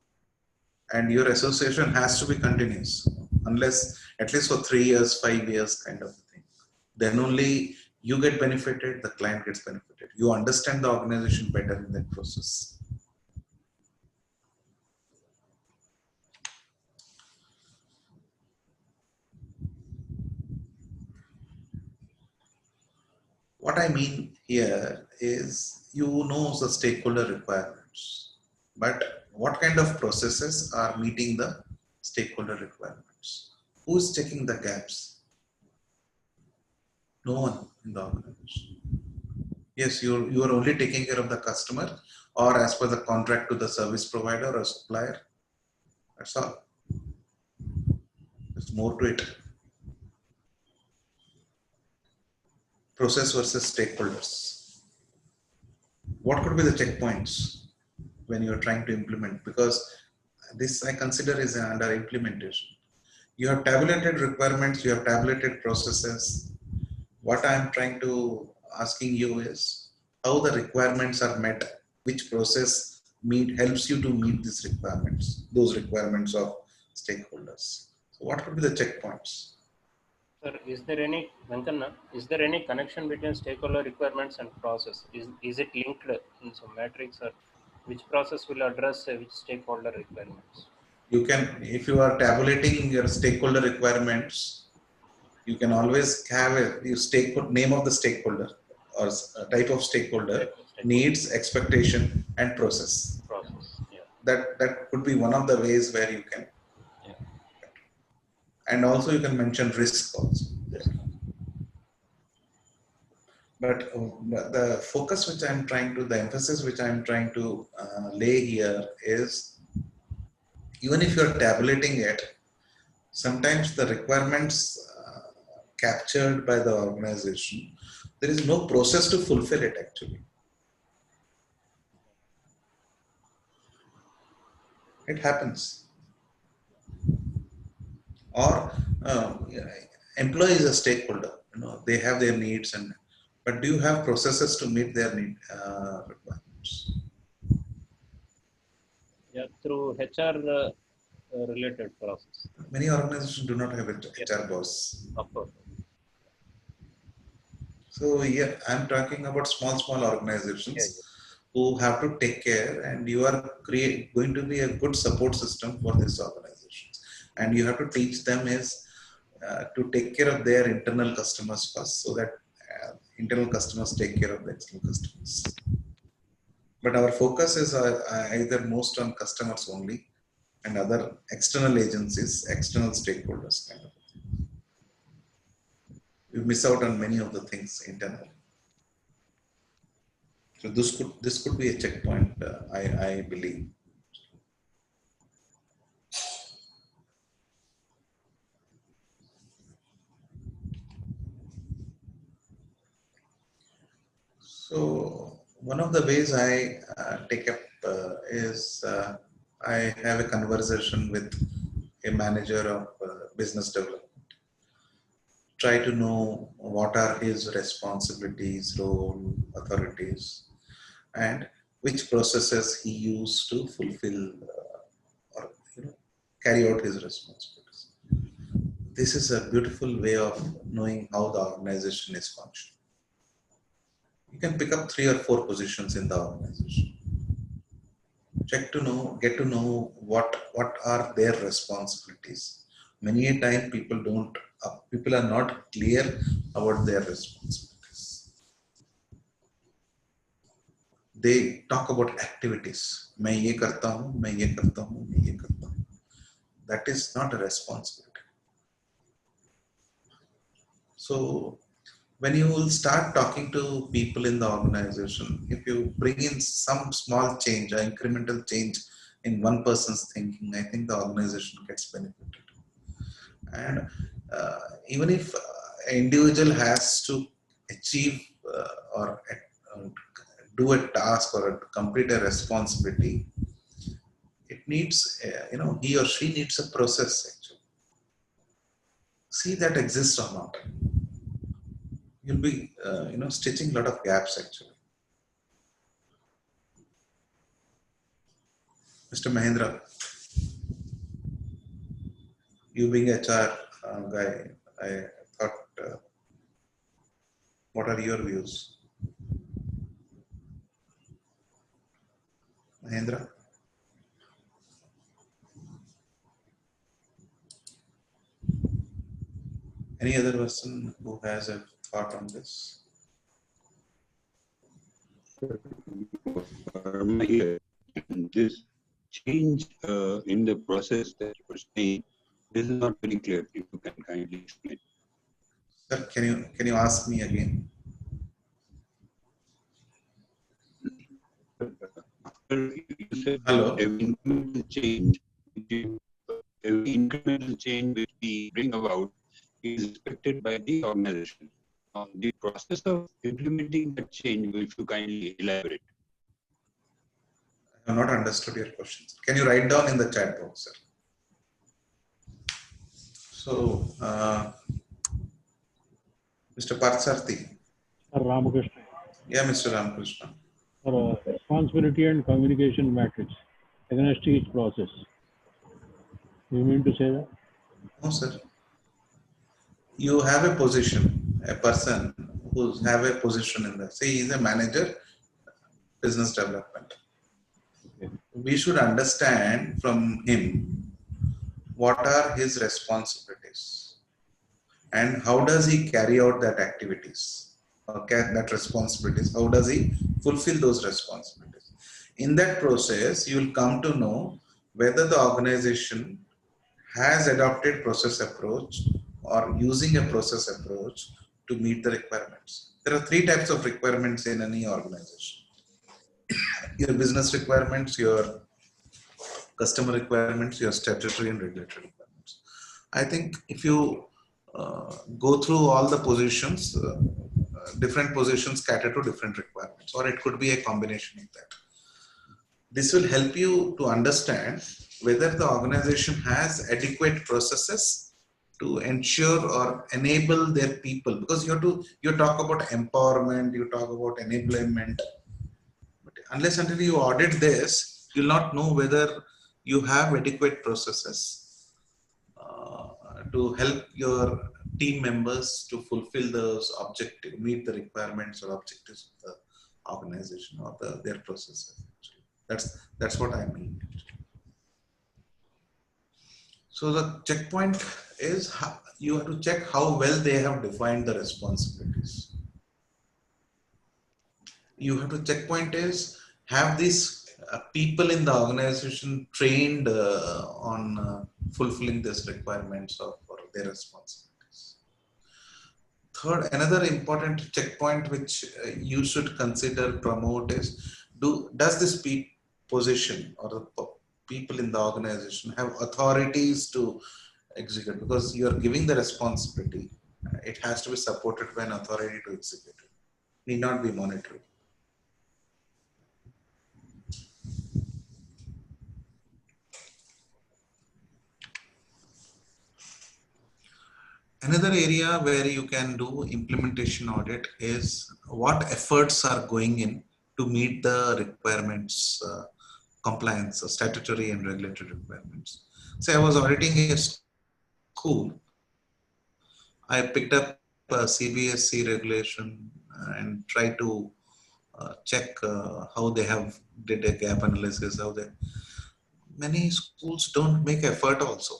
and your association has to be continuous, unless at least for 3 years, 5 years kind of thing. Then only you get benefited, the client gets benefited. You understand the organization better in that process. What I mean here is, you know the stakeholder requirements, but what kind of processes are meeting the stakeholder requirements? Who is checking the gaps? No one in the organization. Yes, you are only taking care of the customer, or as per the contract to the service provider or supplier. That's all. There's more to it. Process versus stakeholders. What could be the checkpoints when you're trying to implement? Because this I consider is under implementation. You have tabulated requirements, you have tabulated processes. What I'm trying to asking you is how the requirements are met, which process helps you to meet these requirements, those requirements of stakeholders. So what could be the checkpoints? Sir, is there any, Venkanna, is there any connection between stakeholder requirements and process? Is it linked in some matrix, or which process will address which stakeholder requirements? You can, if you are tabulating your stakeholder requirements, you can always have a name of the stakeholder or type of stakeholder, needs, expectation, and process. Yeah. That could be one of the ways where you can. Yeah. And also you can mention risk also there. But the focus which I'm trying to, the emphasis which I'm trying to lay here is, even if you're tabulating it, sometimes the requirements captured by the organization, there is no process to fulfill it actually. It happens. Or employee is a stakeholder, they have their needs, but do you have processes to meet their requirements? Yeah, through HR related process. Many organizations do not have a HR boss. Of course. So here I'm talking about small organizations who have to take care, and you are going to be a good support system for these organizations. And you have to teach them is to take care of their internal customers first, so that internal customers take care of the external customers. But our focus is either most on customers only, and other external agencies, external stakeholders kind of. We miss out on many of the things internally. So this could be a checkpoint, I believe. So one of the ways I take up is I have a conversation with a manager of business development. Try to know what are his responsibilities, role, authorities, and which processes he used to fulfill or carry out his responsibilities. This is a beautiful way of knowing how the organization is functioning. You can pick up 3 or 4 positions in the organization. Get to know what are their responsibilities. Many a time people are not clear about their responsibilities. They talk about activities. मैं ये करता हूँ, मैं ये करता हूँ, मैं ये करता हूँ. That is not a responsibility. So when you will start talking to people in the organization, if you bring in some small change, or incremental change in one person's thinking, I think the organization gets benefited. And even if an individual has to achieve or do a task or complete a responsibility, it needs, he or she needs a process actually. See that exists or not. You'll be, stitching a lot of gaps actually. Mr. Mahendra, you being HR guy, I thought, what are your views? Mahendra? Any other person who has a thought on this? This change in the process that you were saying, this is not very clear. If you can kindly explain. Sir, can you ask me again? You said Hello? every incremental change which we bring about is expected by the organization. On the process of implementing that change, if you kindly elaborate. I have not understood your question. Can you write down in the chat box, sir? So, Mr. Parsarthi. Ramakrishna. Yeah, Mr. Ramakrishna. Responsibility and communication matrix against each process. You mean to say that? No, sir. You have a position, a person who have a position in that. Say he is a manager, business development. Okay. We should understand from him what are his responsibilities and how does he carry out that activities or that responsibilities. How does he fulfill those responsibilities? In that process, you will come to know whether the organization has adopted process approach or using a process approach to meet the requirements. There are three types of requirements in any organization. Your business requirements, your customer requirements, your statutory and regulatory requirements. I think if you go through all the positions, different positions cater to different requirements, or it could be a combination of that. This will help you to understand whether the organization has adequate processes to ensure or enable their people, because you talk about empowerment, you talk about enablement, but unless until you audit this, you'll not know whether you have adequate processes to help your team members to fulfill those objectives, meet the requirements or objectives of the organization or their processes. That's what I mean. So the checkpoint is you have to check how well they have defined the responsibilities. You have to checkpoint is have these people in the organization trained on fulfilling these requirements of their responsibilities. Third, another important checkpoint which you should consider promote is does this position or the people in the organization have authorities to execute, because you are giving the responsibility. It has to be supported by an authority to execute it. Need not be monitored. Another area where you can do implementation audit is what efforts are going in to meet the requirements, compliance, statutory and regulatory requirements. Say I was auditing a school. I picked up a CBSE regulation and tried to check how they have did a gap analysis. Many schools don't make effort also.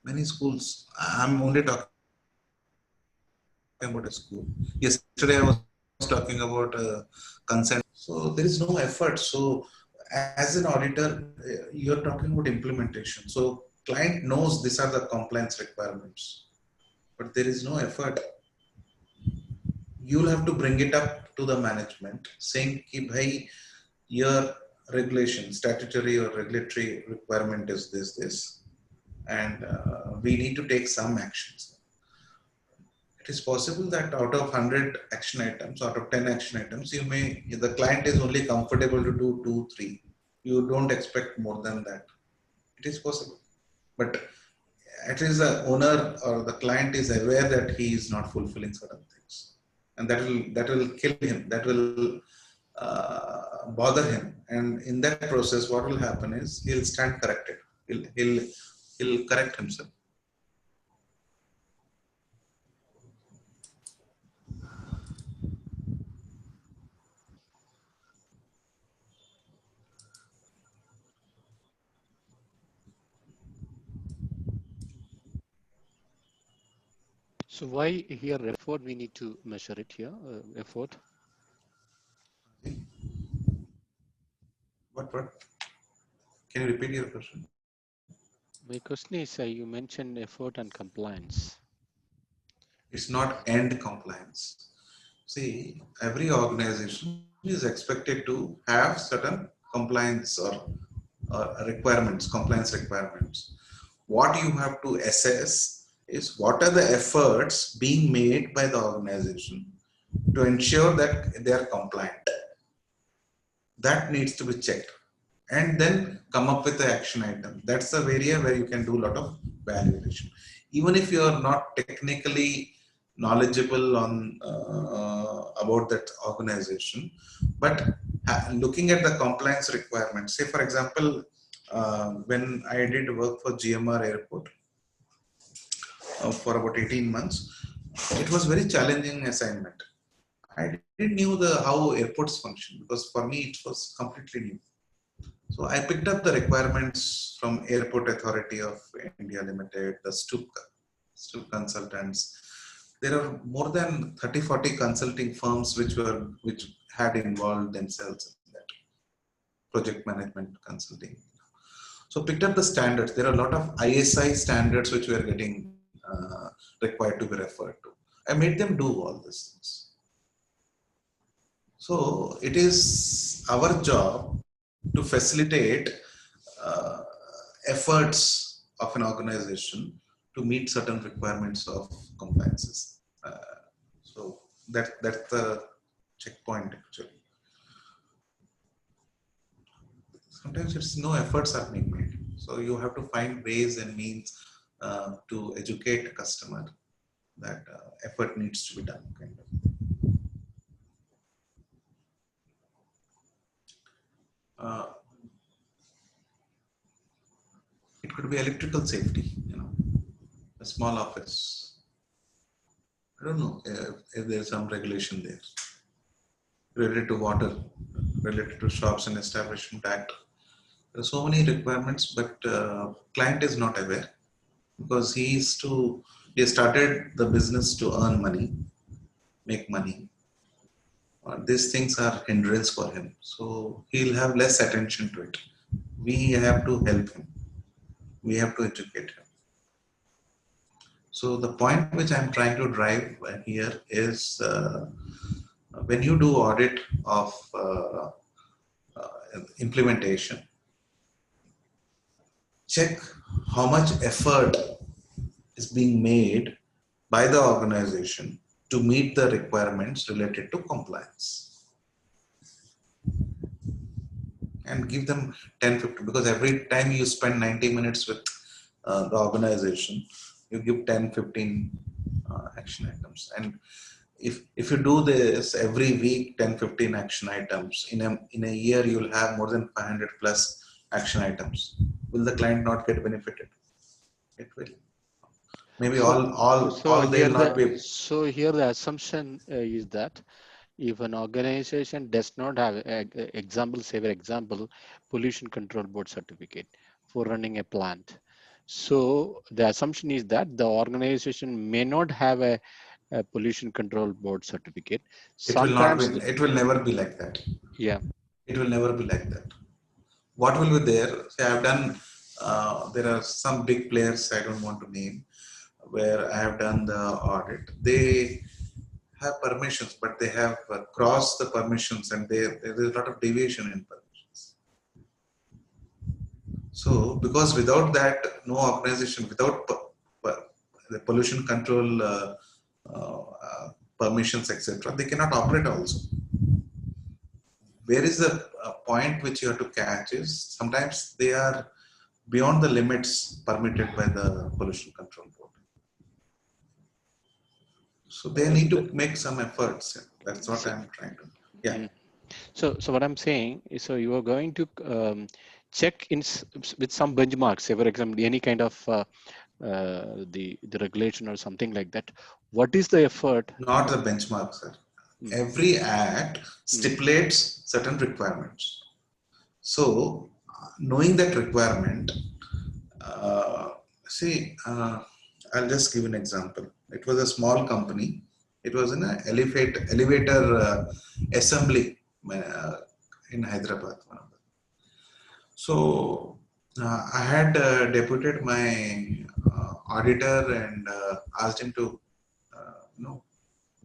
Many schools, I'm only talking about a school. Yesterday I was talking about consent. So there is no effort. So as an auditor, you're talking about implementation. So client knows these are the compliance requirements, but there is no effort. you'll have to bring it up to the management saying, "Bhai, your regulation, statutory or regulatory requirement is this, and we need to take some actions." It is possible that out of 100 action items, out of 10 action items, the client is only comfortable to do 2, 3. You don't expect more than that. It is possible. But at least the owner or the client is aware that he is not fulfilling certain things. And that will kill him. That will bother him. And in that process, what will happen is he'll stand corrected. He'll correct himself. So why here effort we need to measure it here, effort? What? Can you repeat your question? My question is, you mentioned effort and compliance. It's not end compliance. See, every organization is expected to have certain compliance or requirements, compliance requirements. What you have to assess is what are the efforts being made by the organization to ensure that they are compliant. That needs to be checked. And then come up with the action item. That's the area where you can do a lot of validation. Even if you are not technically knowledgeable on about that organization, but looking at the compliance requirements. Say, for example, when I did work for GMR Airport for about 18 months, it was very challenging assignment. I didn't knew how airports function because for me it was completely new. So I picked up the requirements from Airport Authority of India Limited, the STUP consultants. There are more than 30-40 consulting firms which had involved themselves in that project management consulting. So picked up the standards. There are a lot of ISI standards which were getting required to be referred to. I made them do all these things. So it is our job to facilitate efforts of an organization to meet certain requirements of compliances. So that's the checkpoint actually. Sometimes it's no efforts are being made. So you have to find ways and means to educate a customer that effort needs to be done. Kind of. It could be electrical safety, a small office. I don't know if there's some regulation there related to water, related to Shops and Establishment Act. There are so many requirements, but client is not aware because he started the business to earn money, make money. These things are hindrance for him, so he'll have less attention to it. We have to help him. We have to educate him. So the point which I'm trying to drive here is when you do audit of implementation, check how much effort is being made by the organization to meet the requirements related to compliance. And give them 10-15, because every time you spend 90 minutes with the organization, you give 10-15 action items. And if you do this every week, 10-15 action items, in a year you'll have more than 500 plus action items. Will the client not get benefited? It will. Maybe all they'll not be. So here the assumption is that if an organization does not have, pollution control board certificate for running a plant. So the assumption is that the organization may not have a pollution control board certificate. Sometimes It will never be like that. Yeah. It will never be like that. What will be there? Say I've done, there are some big players I don't want to name, where I have done the audit. They have permissions, but they have crossed the permissions, and there is a lot of deviation in permissions. So, because without that, no organization, without the pollution control permissions, etc., they cannot operate also. Where is the point which you have to catch is sometimes they are beyond the limits permitted by the pollution control board. So they need to make some efforts. That's what I'm trying to. Yeah. So what I'm saying is, so you are going to check in with some benchmarks. Say, for example, any kind of the regulation or something like that. What is the effort? Not the benchmark, sir. Every act stipulates certain requirements. So knowing that requirement, I'll just give an example. It was a small company. It was in an elevator assembly in Hyderabad. So I had deputed my auditor and asked him to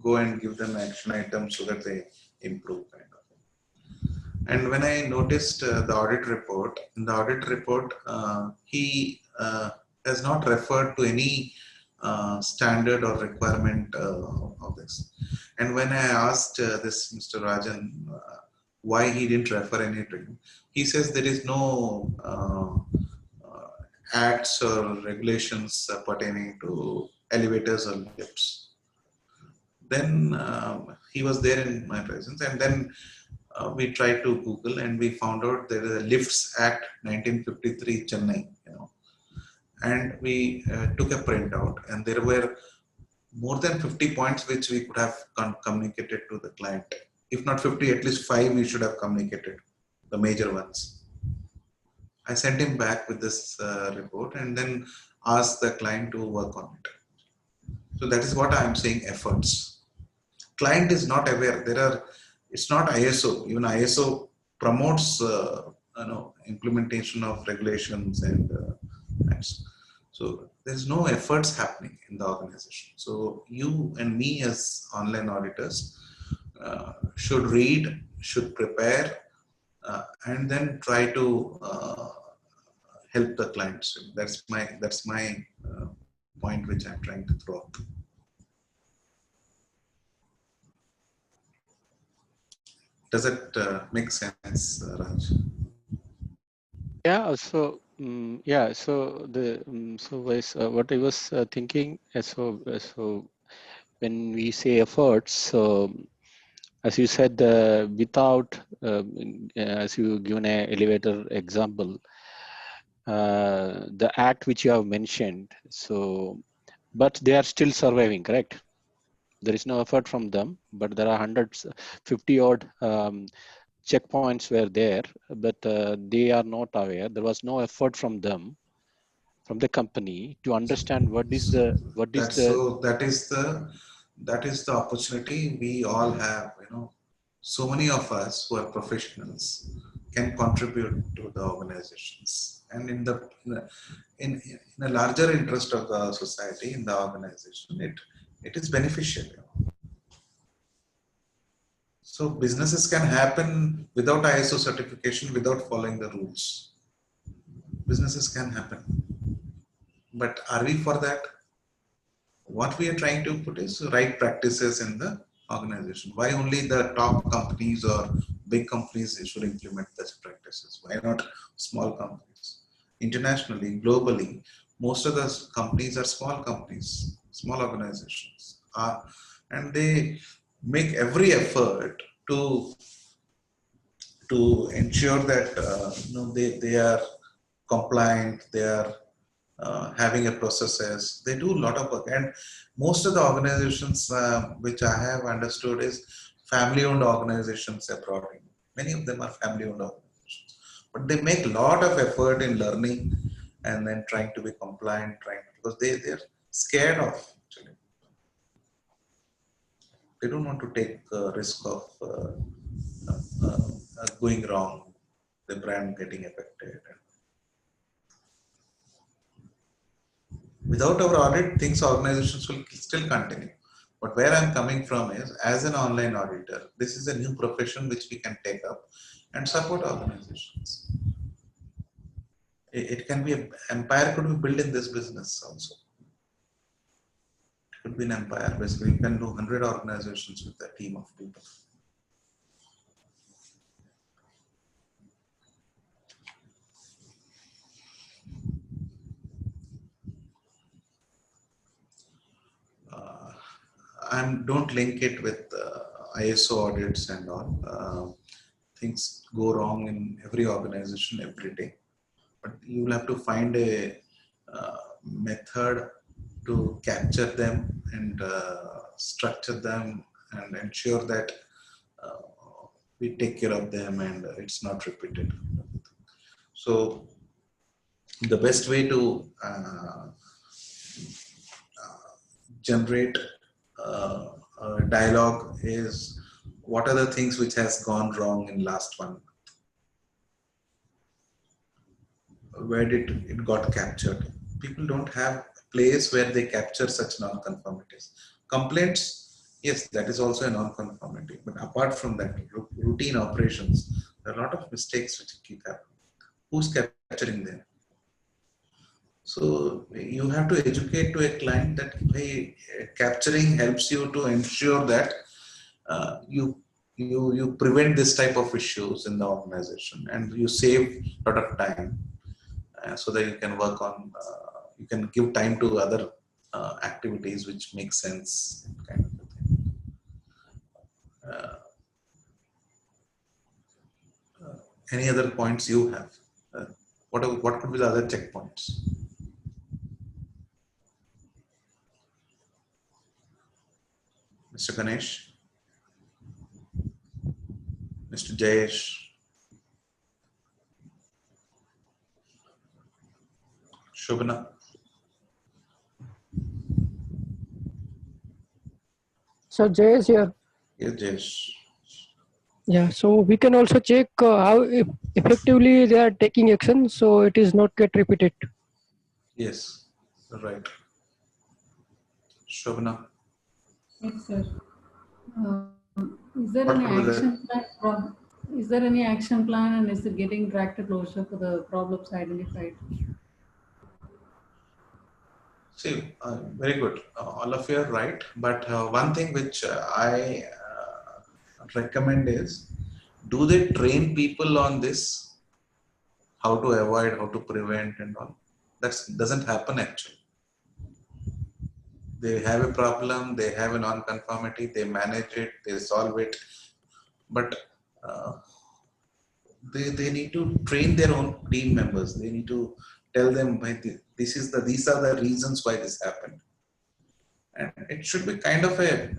go and give them action items so that they improve. And when I noticed the audit report, in the audit report, he has not referred to any standard or requirement of this. And when I asked this Mr. Rajan why he didn't refer anything, he says there is no acts or regulations pertaining to elevators or lifts. Then he was there in my presence, and then we tried to Google, and we found out there is a Lifts Act 1953 Chennai, and we took a printout, and there were more than 50 points which we could have communicated to the client. If not 50, at least 5 we should have communicated, the major ones. I sent him back with this report and then asked the client to work on it. So that is what I am saying, efforts. Client is not aware. It's not ISO. Even ISO promotes implementation of regulations and acts. So there's no efforts happening in the organization. So you and me as online auditors should read, should prepare, and then try to help the clients. That's my point which I'm trying to throw out. Does it make sense, Raj? Yeah. So So the what I was thinking. So when we say efforts, so as you said, without as you given an elevator example, the act which you have mentioned. So, but they are still surviving, correct? There is no effort from them, but there are 150 odd checkpoints were there, but they are not aware. There was no effort from them, from the company, to understand what is the that is the opportunity we all have. So many of us who are professionals can contribute to the organizations, and in a larger interest of the society, in the organization, it is beneficial. So businesses can happen without ISO certification, without following the rules. Businesses can happen. But are we for that? What we are trying to put is right practices in the organization. Why only the top companies or big companies should implement best practices? Why not small companies? Internationally, globally, most of the companies are small companies, small organizations, and they make every effort to ensure that they are compliant, they are having a processes. They do a lot of work, and most of the organizations which I have understood is family-owned organizations abroad. Many of them are family-owned organizations, but they make a lot of effort in learning and then trying to be compliant, because they're scared of actually. They don't want to take risk of going wrong, the brand getting affected. Without our audit, things organizations will still continue. But where I'm coming from is, as an online auditor, this is a new profession which we can take up and support organizations. It can be an empire could be built in this business also. It could be an empire. Basically, you can do 100 organizations with a team of people. Don't link it with ISO audits and all. Things go wrong in every organization every day, but you will have to find a method to capture them and structure them and ensure that we take care of them and it's not repeated. So the best way to generate a dialogue is, what are the things which has gone wrong in last one? Where did it got captured? People don't have a place where they capture such non-conformities. Complaints, yes, that is also a non-conformity. But apart from that, routine operations, there are a lot of mistakes which keep happening. Who's capturing them? So you have to educate to a client that, hey, capturing helps you to ensure that you prevent this type of issues in the organization, and you save a lot of time so that you can work on, you can give time to other activities which make sense, kind of thing. Any other points you have? What could be the other checkpoints? Mr. Ganesh, Mr. Jayesh, Shobana. So Jay is here. Yes, Jayesh. Yeah, so we can also check how effectively they are taking action, so it is not get repeated. Yes, right. Shobana. Yes, sir. Is there any action plan? Is there any action plan, and is it getting dragged to closure for the problems identified? See, very good. All of you are right. But one thing which I recommend is, do they train people on this? How to avoid, how to prevent and all? That doesn't happen actually. They have a problem, they have a non-conformity, they manage it, they solve it. But they need to train their own team members. They need to tell them, these are the reasons why this happened. And it should be kind of a,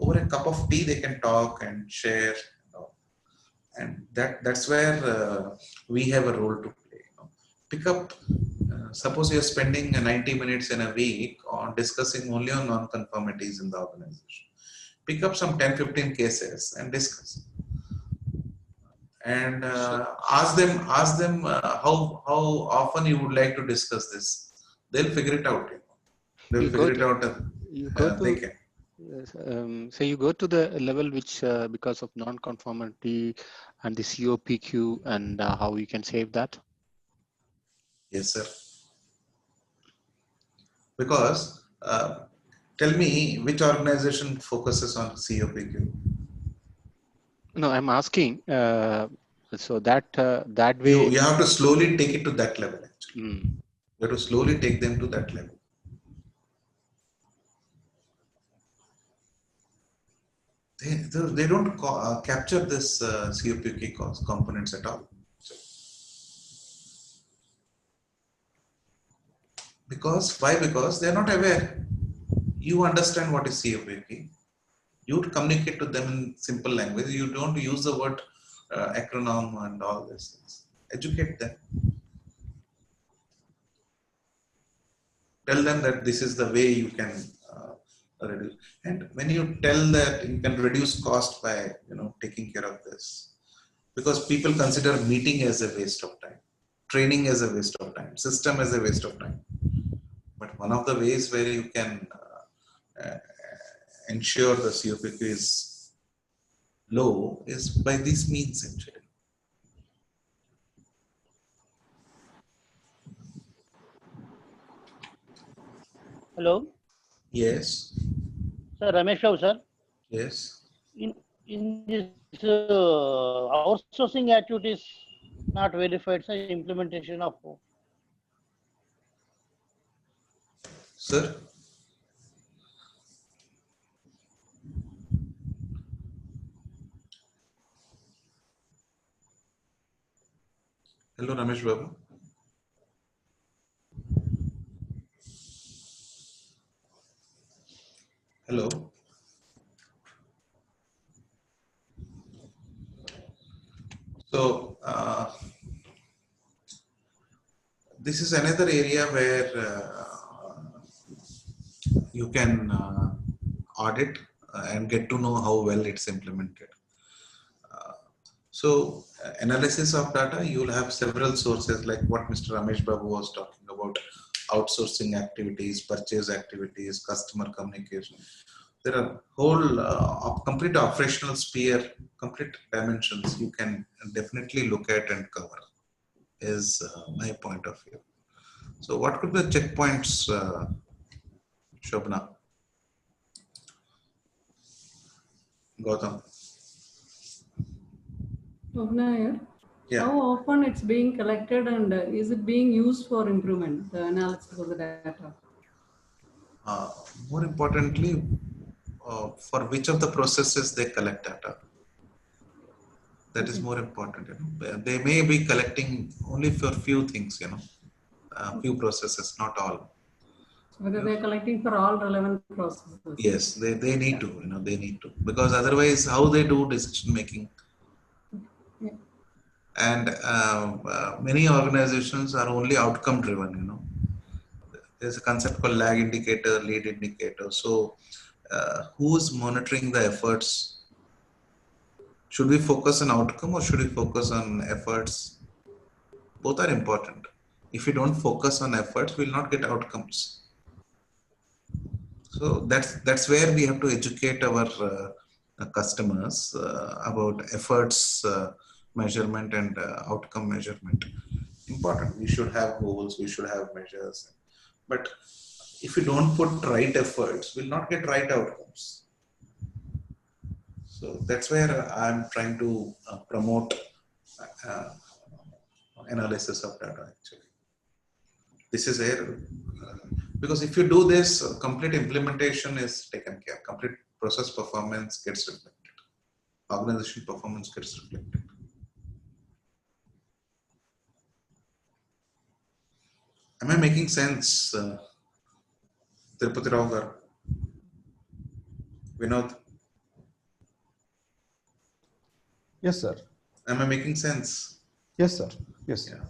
over a cup of tea they can talk and share, and that's where we have a role to play. Pick up, suppose you're spending 90 minutes in a week on discussing only on non-conformities in the organization. Pick up some 10-15 cases and discuss, and ask them how often you would like to discuss this. They'll figure it out. They'll figure it out. They can. So you go to the level which because of non-conformity and the COPQ, and how you can save that? Yes, sir. Because tell me, which organization focuses on COPQ? No, I'm asking. So that that way you have to slowly take it to that level. Actually, you have to slowly take them to that level. They don't capture this COPQ components at all. Because why? Because they are not aware. You understand what is COPQ. You would communicate to them in simple language. You don't use the word acronym and all these things. Educate them. Tell them that this is the way you can reduce. And when you tell that you can reduce cost by taking care of this, because people consider meeting as a waste of time, training as a waste of time, system as a waste of time. But one of the ways where you can ensure the COPQ is low is by these means actually. Hello, Yes. sir. Ramesh Rao, sir. Yes. In this outsourcing activities not verified, sir. Implementation of Sir. Hello, Ramesh Babu. Hello. So this is another area where you can audit and get to know how well it's implemented. So analysis of data, you will have several sources like what Mr. Ramesh Babu was talking about, outsourcing activities, purchase activities, customer communication. There are whole complete operational sphere, complete dimensions you can definitely look at and cover is my point of view. So what could be the checkpoints, Shobna? Gautam? Here. Yeah. How often it's being collected and is it being used for improvement, the analysis of the data? More importantly, for which of the processes they collect data. That is more important. You know? They may be collecting only for few things, you know, few processes, not all. Whether they're collecting for all relevant processes. Yes, they need to, you know, they need to, because otherwise how they do decision making. Yeah. And many organizations are only outcome driven, you know. There's a concept called lag indicator, lead indicator. So who's monitoring the efforts? Should we focus on outcome or should we focus on efforts? Both are important. If we don't focus on efforts, we'll not get outcomes. So that's where we have to educate our customers about efforts measurement and outcome measurement. Important. We should have goals. We should have measures. But if we don't put right efforts, we'll not get right outcomes. So that's where I'm trying to promote analysis of data actually. This is where, because if you do this, complete implementation is taken care. Complete process performance gets reflected. Organization performance gets reflected. Am I making sense, Tirupati Rao garu? Vinod? Yes, sir. Am I making sense? Yes, sir. Yes. Yeah.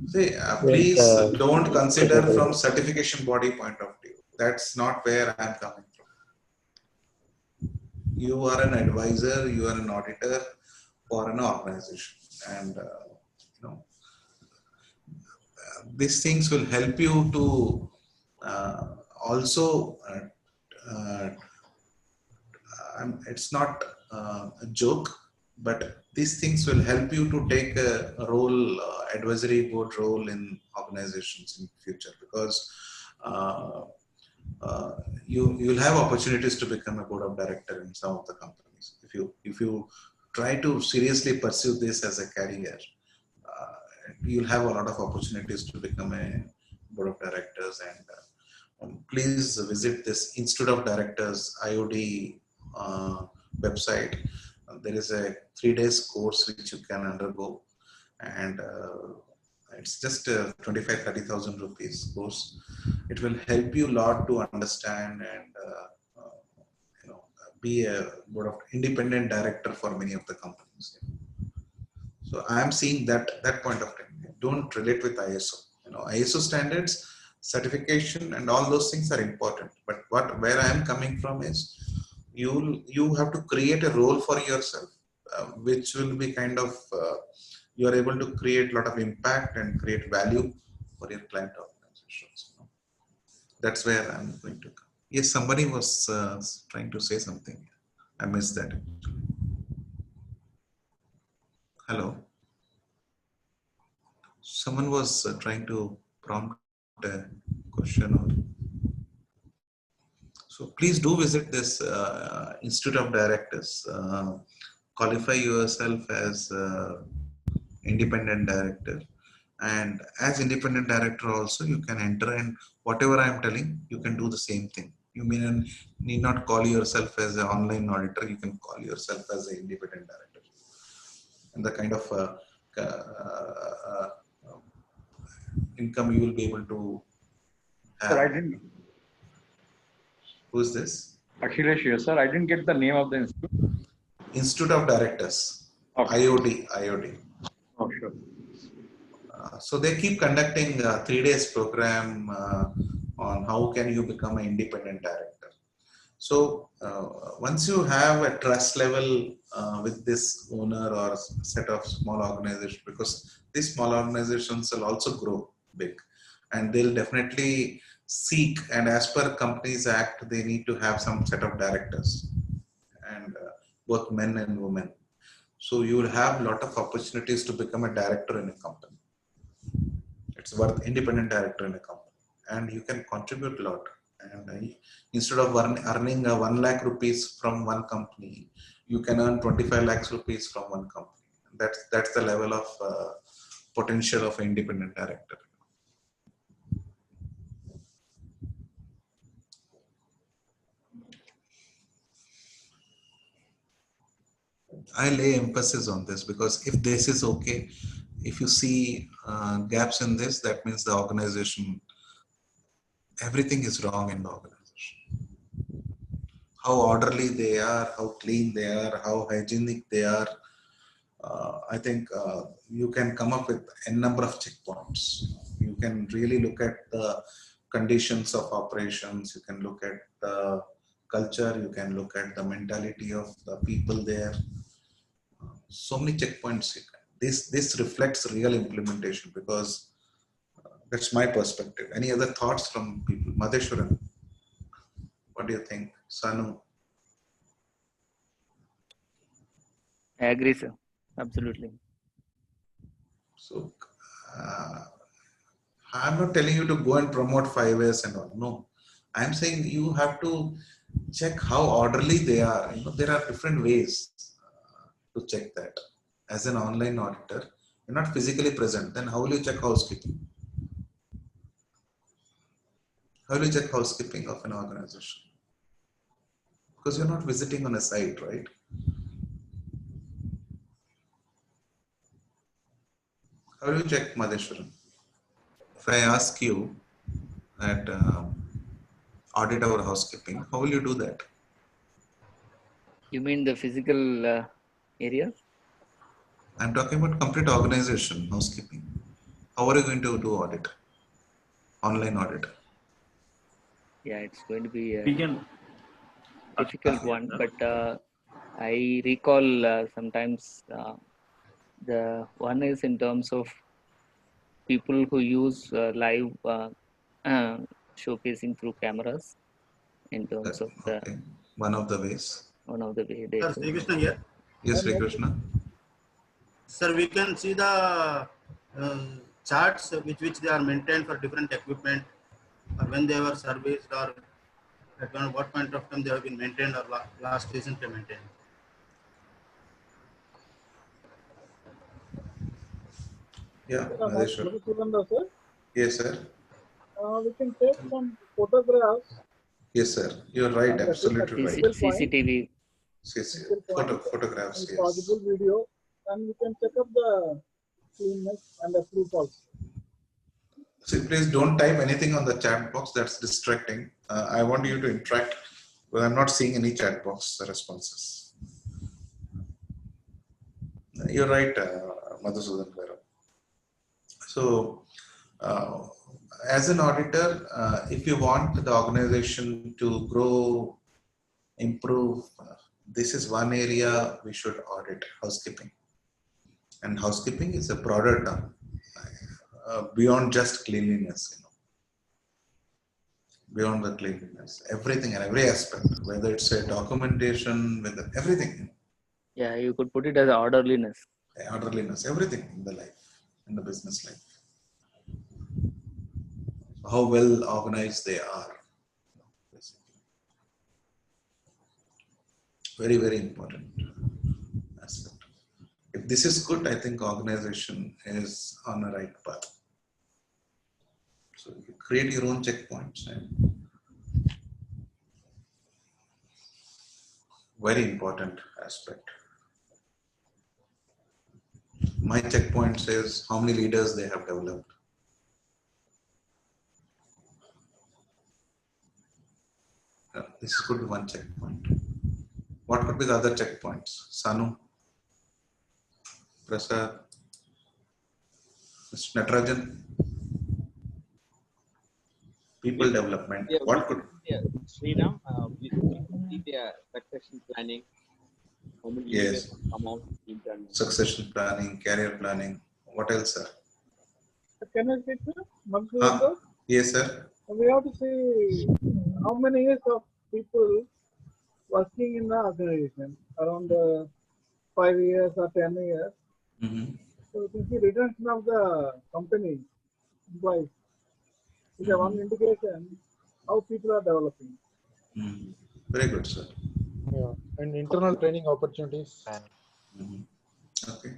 See, please don't consider from certification body point of view. That's not where I'm coming from. You are an advisor, you are an auditor for an organization, and you know, these things will help you to also. It's not a joke, but these things will help you to take a role, advisory board role in organizations in future, because you'll have opportunities to become a board of director in some of the companies. If you try to seriously pursue this as a career, you'll have a lot of opportunities to become a board of directors. And please visit this Institute of Directors IOD website. There is a 3 days course which you can undergo, and it's just 25,000-30,000 rupees course. It will help you a lot to understand and you know, be a board of independent director for many of the companies. So I am seeing that point of time. Don't relate with ISO. You know, ISO standards, certification, and all those things are important. But where I am coming from is you have to create a role for yourself, which will be kind of you are able to create a lot of impact and create value for your client organizations. You know? That's where I'm going to come. Yes, somebody was trying to say something. I missed that. Hello. Someone was trying to prompt a question. So please do visit this Institute of Directors. Qualify yourself as independent director. And as independent director also, you can enter, and whatever I am telling, you can do the same thing. You need not call yourself as an online auditor. You can call yourself as an independent director. And the kind of income you will be able to have. Sir, I didn't. Who is this? Akhilesh here, sir. I didn't get the name of the institute. Institute of Directors. Okay. IOD. Oh, sure. So they keep conducting a 3 days program on how can you become an independent director. So once you have a trust level with this owner or set of small organizations, because these small organizations will also grow big, and they'll definitely seek, and as per Companies Act, they need to have some set of directors, and both men and women. So you will have a lot of opportunities to become a director in a company. It's worth independent director in a company, and you can contribute a lot. And instead of earning 1 lakh rupees from one company, you can earn 25 lakhs rupees from one company. That's the level of potential of an independent director. I lay emphasis on this because if this is okay, if you see gaps in this, that means the organization, everything is wrong in the organization. How orderly they are, how clean they are, how hygienic they are. I think you can come up with a number of checkpoints. You can really look at the conditions of operations. You can look at the culture. You can look at the mentality of the people there. So many checkpoints. This reflects real implementation because that's my perspective. Any other thoughts from people? Madheshwaran, what do you think? Sanu? I agree, sir. Absolutely. So I'm not telling you to go and promote 5S and all. No, I'm saying you have to check how orderly they are. There are different ways to check that. As an online auditor, you're not physically present. Then how will you check housekeeping? How will you check housekeeping of an organization? Because you're not visiting on a site, right? How do you check, Madheshwaran? If I ask you that audit our housekeeping, how will you do that? You mean the physical area? I'm talking about complete organization, housekeeping. How are you going to do audit? Online audit? Yeah, it's going to be a Begin. difficult one, but I recall sometimes the one is in terms of people who use live showcasing through cameras in terms of the one of the ways. One of the way they Sir, Sri Krishna here. Yes, Sri Krishna. Sir, we can see the charts which they are maintained for different equipment, or when they were serviced, or at what point of time they have been maintained, or last recently maintained. Yeah, Sir, yes, sir. we can take some photographs. Yes, sir. You're right. Absolutely right. CCTV. Photographs. Yes. Possible video, and we can check up the cleanness and the proof also. So please don't type anything on the chat box. That's distracting. I want you to interact. Well, I'm not seeing any chat box responses. You're right, Madhusudan Garu. So, as an auditor, if you want the organization to grow, improve, this is one area we should audit: housekeeping. And housekeeping is a broader term, beyond just cleanliness. beyond the cleanliness, everything and every aspect, whether it's a documentation, whether everything, Yeah, you could put it as orderliness. orderliness, everything in the life, in the business life. How well organized they are. Very, very important aspect. If this is good, I think organization is on a right path. So you create your own checkpoints. And very important aspect. My checkpoint says how many leaders they have developed. This could be one checkpoint. What could be the other checkpoints? Sanu, Prasad, Mr. Natarajan, people development. Yeah, What could? yeah, Sriram, we see the succession planning, how many leaders Yes. come out internally. Succession planning, career planning. What else, sir? Can I speak, sir? Yes, sir. We have to see how many years of people working in the organization, around 5 years or 10 years. Mm-hmm. So you see retention of the company employees is a one indication how people are developing. Mm-hmm. Very good, sir. Yeah, and internal training opportunities. Mm-hmm. Okay.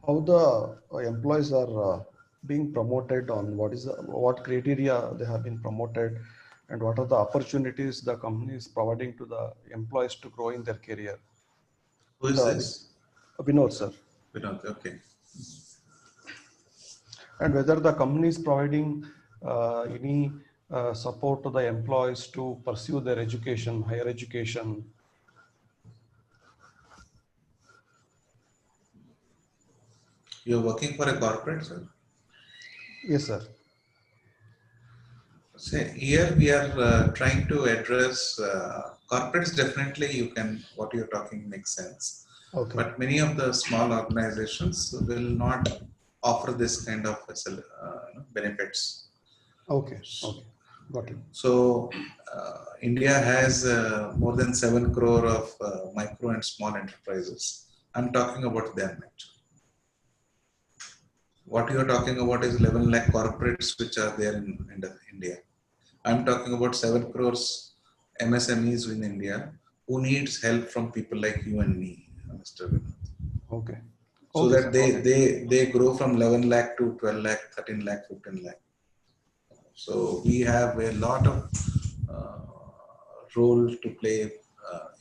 How the employees are being promoted, on what criteria they have been promoted, and what are the opportunities the company is providing to the employees to grow in their career. Who is this? Vinod, sir. Vinod, okay. And whether the company is providing any support to the employees to pursue their education, higher education. You're working for a corporate, sir? Yes, sir. Say, here we are trying to address corporates. Definitely, you can, what you're talking makes sense. Okay. But many of the small organizations will not offer this kind of benefits. Okay. Okay. Got it. So, India has more than 7 crore of micro and small enterprises. I'm talking about them actually. What you are talking about is 11 lakh corporates which are there in India. I'm talking about 7 crores MSMEs in India who needs help from people like you and me, Mr. Vinod. Okay. So Okay, that sir. they grow from 11 lakh to 12 lakh, 13 lakh, 15 lakh. So we have a lot of role to play,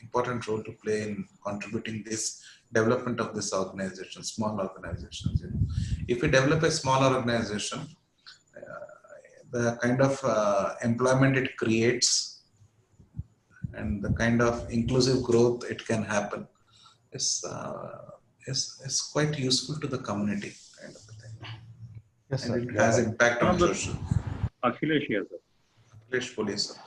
important role to play in contributing this development of this organization, small organizations. If we develop a small organization, the kind of employment it creates and the kind of inclusive growth it can happen is quite useful to the community, kind of thing. Yes, and sir. it has impact on social. Akhilesh here, sir. Akhilesh, police.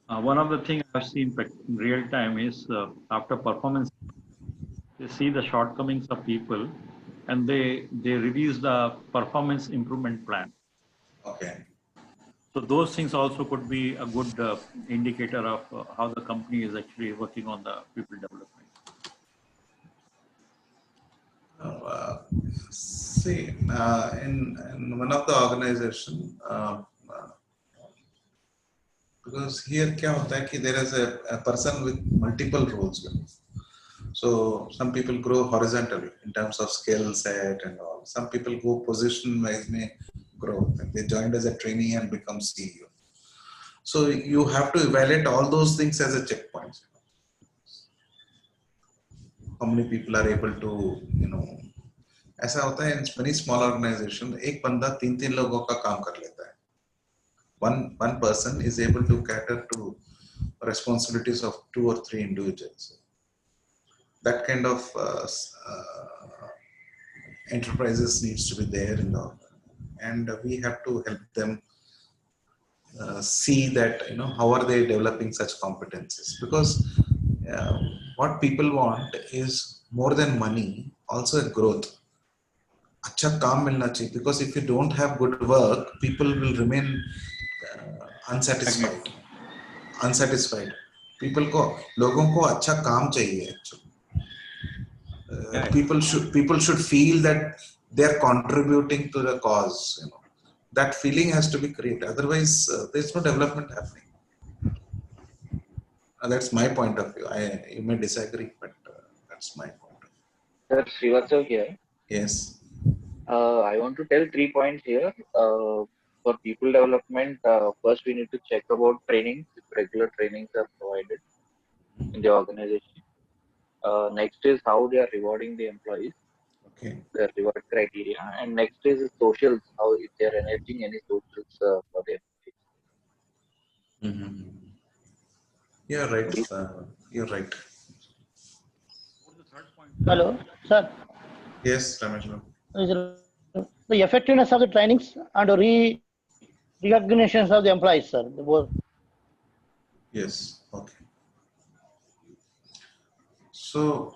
One of the things I've seen in real time is after performance, they see the shortcomings of people and they release the performance improvement plan. Okay. So those things also could be a good indicator of how the company is actually working on the people development. See, in one of the organization, because here क्या होता है कि there is a person with multiple roles. So some people grow horizontally in terms of skill set and all. Some people go position wise may grow. They joined as a trainee and become CEO. So you have to evaluate all those things as a checkpoint. How many people are able to, ऐसा होता है in many small organization, एक बंदा 3 लोगों का काम कर लेता है. One person is able to cater to responsibilities of 2 or 3 individuals. That kind of enterprises needs to be there in the, and we have to help them see that how are they developing such competencies, because what people want is more than money, also a growth. अच्छा काम मिलना चाहिए, because if you don't have good work, people will remain unsatisfied. People को, लोगों को अच्छा काम चाहिए actually. People should feel that they are contributing to the cause. You know, that feeling has to be created. Otherwise, there's no development happening. That's my point of view. You may disagree, but that's my point of view. Sir, Srivastav here. Yes. I want to tell 3 points here. For people development, first we need to check about training, if regular trainings are provided in the organization. Next is how they are rewarding the employees, their reward criteria. And next is socials, how if they are enabling any socials for the employees. You're right. You're right. Hello, sir. Yes, Ramesh. The effectiveness of the trainings and recognitions of the employees, sir. Yes. Okay. So,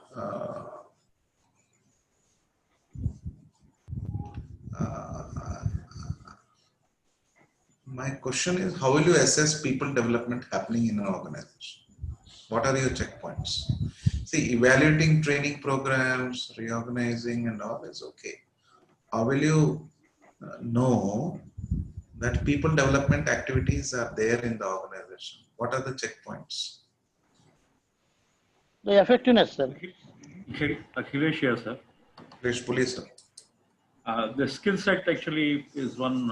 my question is, how will you assess people development happening in an organization? What are your checkpoints? See, evaluating training programs, reorganizing and all is okay. How will you know that people development activities are there in the organization? What are the checkpoints? The effectiveness, sir. Akhilesh here, sir. Akhilesh, please, sir. The skill set actually is one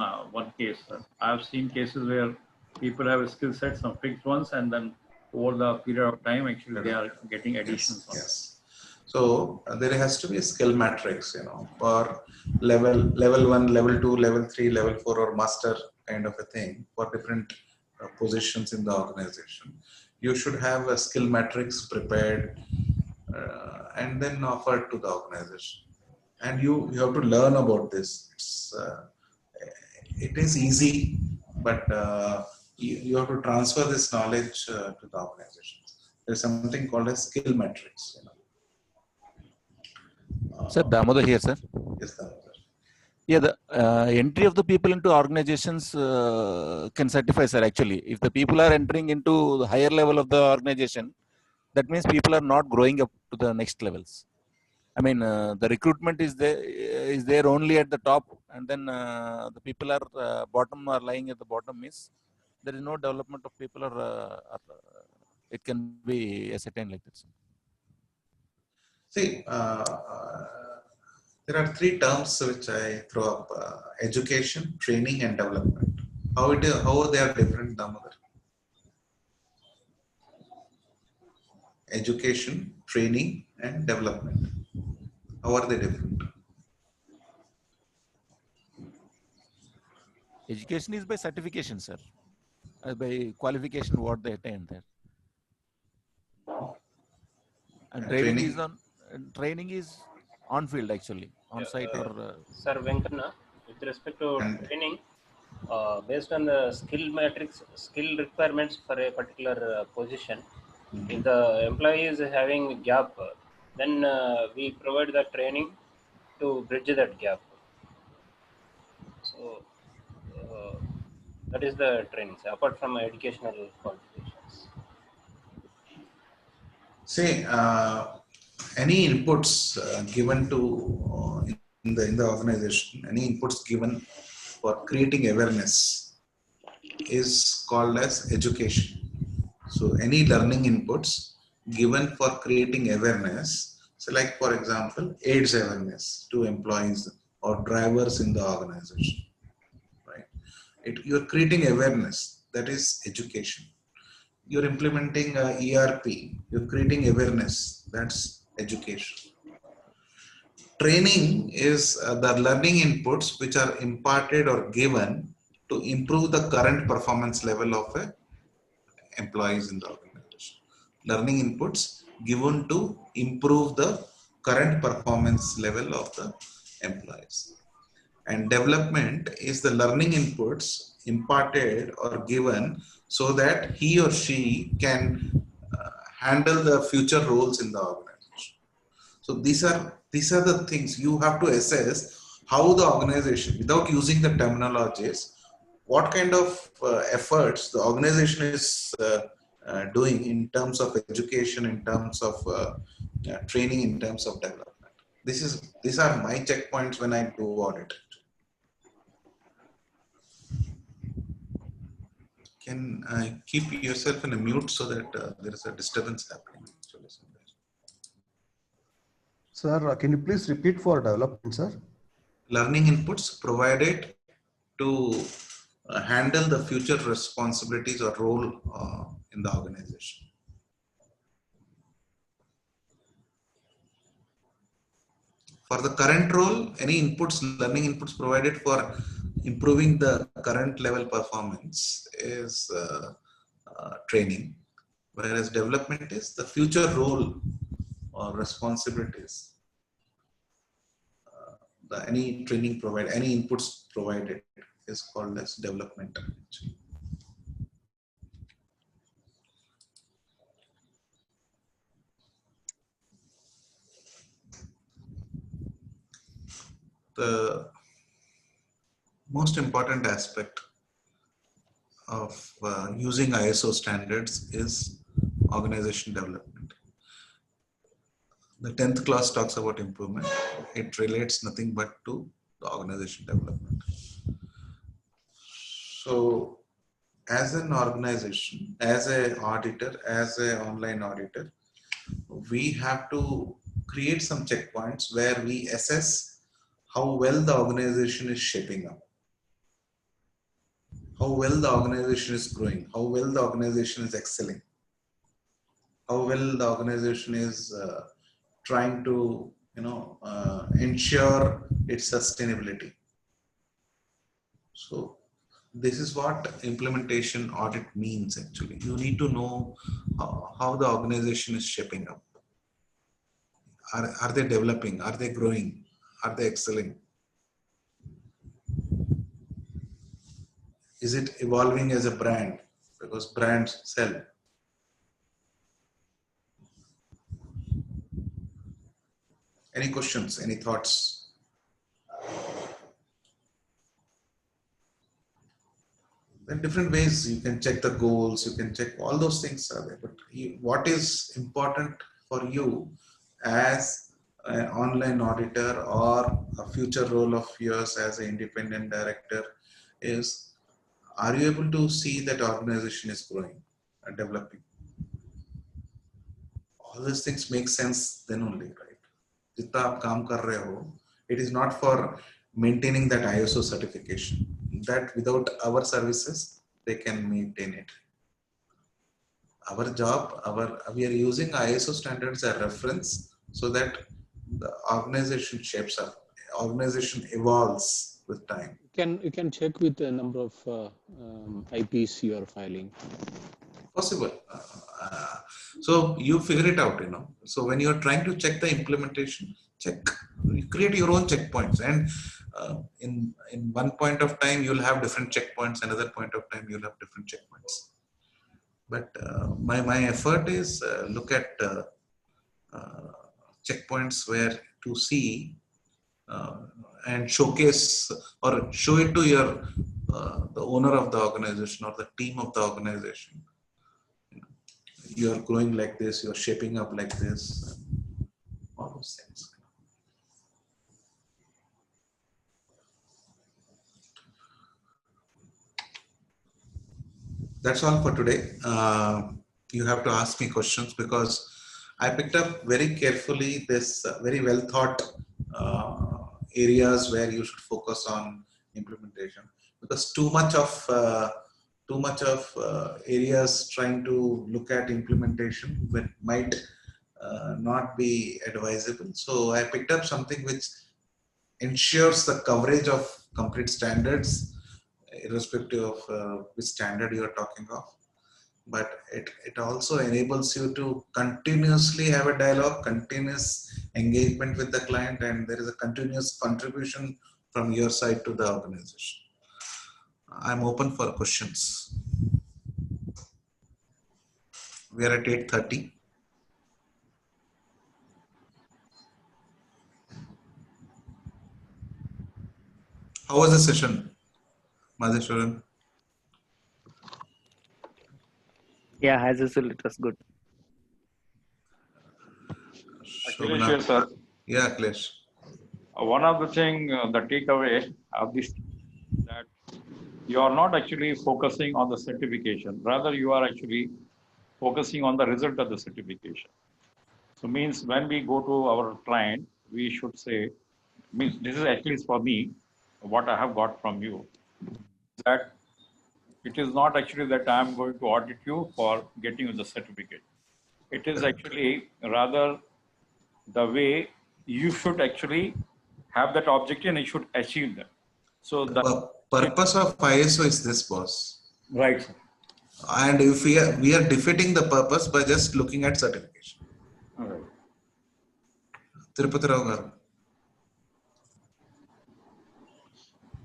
case, sir. I've seen cases where people have a skill set, some fixed ones, and then over the period of time, actually they are getting additions. Yes. So there has to be a skill matrix, you know, for level 1, level 2, level 3, level 4, or master kind of a thing for different positions in the organization. You should have a skill matrix prepared and then offered to the organization. And you have to learn about this. It is easy, but you have to transfer this knowledge to the organization. There's something called a skill matrix. You know. Sir, Damodar here, sir. Yes, Damodar. Yeah, the entry of the people into organizations can certify, sir, actually. If the people are entering into the higher level of the organization, that means people are not growing up to the next levels. I mean, the recruitment is there only at the top, and then the people are bottom are lying at the bottom. Means there is no development of people, or it can be ascertained like that. See, there are 3 terms which I throw up: education, training, and development. How they are different, Damodar? Education, training, and development. How are they different? Education is by certification, sir. By qualification, what they attain there. And training is on field, actually, on site or. Sir Venkana, with respect to training, based on the skill matrix, skill requirements for a particular position, if the employee is having gap, then we provide the training to bridge that gap. So that is the training, apart from educational qualifications. See, any inputs given to in the organization, any inputs given for creating awareness is called as education. So any learning inputs given for creating awareness, so like for example, AIDS awareness to employees or drivers in the organization, right? You're creating awareness, that is education. You're implementing ERP, you're creating awareness, that's education. Training is the learning inputs which are imparted or given to improve the current performance level of employees in the organization. Learning inputs given to improve the current performance level of the employees. And development is the learning inputs imparted or given so that he or she can handle the future roles in the organization. So these are the things you have to assess how the organization, without using the terminologies, what kind of efforts the organization is doing in terms of education, in terms of training, in terms of development. These are my checkpoints when I do audit. Can keep yourself in a mute so that there is a disturbance happening. Sir, can you please repeat for development, sir? Learning inputs provided to handle the future responsibilities or role in the organization. For the current role, any inputs, learning inputs provided for improving the current level performance is training, whereas development is the future role or responsibilities. Any training provided, any inputs provided is called as development. The most important aspect of using ISO standards is organization development. The 10th class talks about improvement. It relates nothing but to the organization development. So as an organization, as an auditor, as an online auditor, we have to create some checkpoints where we assess how well the organization is shaping up, how well the organization is growing, how well the organization is excelling, how well the organization is trying to ensure its sustainability. So this is what implementation audit means actually. You need to know how the organization is shaping up. Are they developing? Are they growing? Are they excelling? Is it evolving as a brand? Because brands sell. Any questions? Any thoughts? There are different ways you can check the goals, you can check all those things are there. But what is important for you as an online auditor or a future role of yours as an independent director is, are you able to see that organization is growing and developing? All these things make sense then only, right? जितना आप काम कर रहे हो, it is not for maintaining that ISO certification. That without our services, they can maintain it. Our job, we are using ISO standards as reference so that the organization shapes up, organization evolves with time. You can check with the number of IPs you are filing. Possible. So you figure it out, So when you're trying to check the implementation, you create your own checkpoints, and in one point of time you'll have different checkpoints, another point of time you'll have different checkpoints. But my effort is look at checkpoints where to see and showcase or show it to your the owner of the organization or the team of the organization. You are growing like this, you are shaping up like this, all those things. That's all for today. You have to ask me questions because I picked up very carefully this very well thought areas where you should focus on implementation, because too much of areas trying to look at implementation might not be advisable. So I picked up something which ensures the coverage of complete standards, irrespective of which standard you are talking of. But it also enables you to continuously have a dialogue, continuous engagement with the client, and there is a continuous contribution from your side to the organization. I'm open for questions. We are at 8:30. How was the session, Madheshwaran? Yeah, as usual, it was good. Akhilesh here, sir. Yeah, Akhilesh. One of the thing, the takeaway of this, that you are not actually focusing on the certification. Rather, you are actually focusing on the result of the certification. So means when we go to our client, we should say, means this is at least for me, what I have got from you, that it is not actually that I am going to audit you for getting you the certificate. It is actually rather the way you should actually have that objective and you should achieve that. So the Purpose of ISO is this, boss. Right, sir. And if we are defeating the purpose by just looking at certification. All right. Tirupati Rao garu.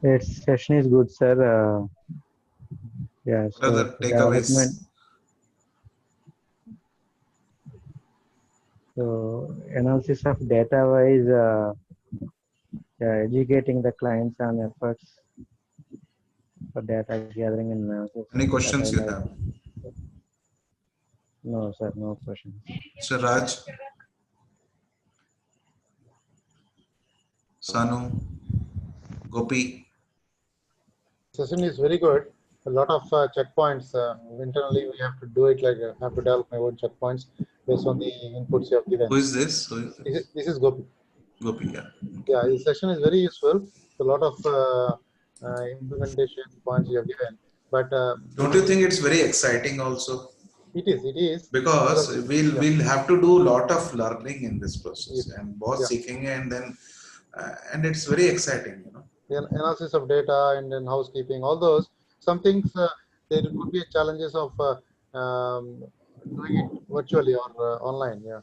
Its session is good, sir. Yeah, What are the so takeaways? So analysis of data wise, yeah, educating the clients on efforts for data gathering and analysis. Any questions you have? No, sir, no questions. Sir Raj, Sanu, Gopi. Session is very good. A lot of checkpoints. Internally, we have to do it like I have to develop my own checkpoints based on the inputs you have given. Who is this? Who is this? This is Gopi. Gopi, yeah. Yeah, this session is very useful. A lot of implementation points you have given. But don't you think it's very exciting also? It is. It is because we'll have to do a lot of learning in this process and boss seeking, and then and it's very exciting, you know. The analysis of data and then housekeeping, all those. Some things there could be challenges of doing it virtually or online. Yeah.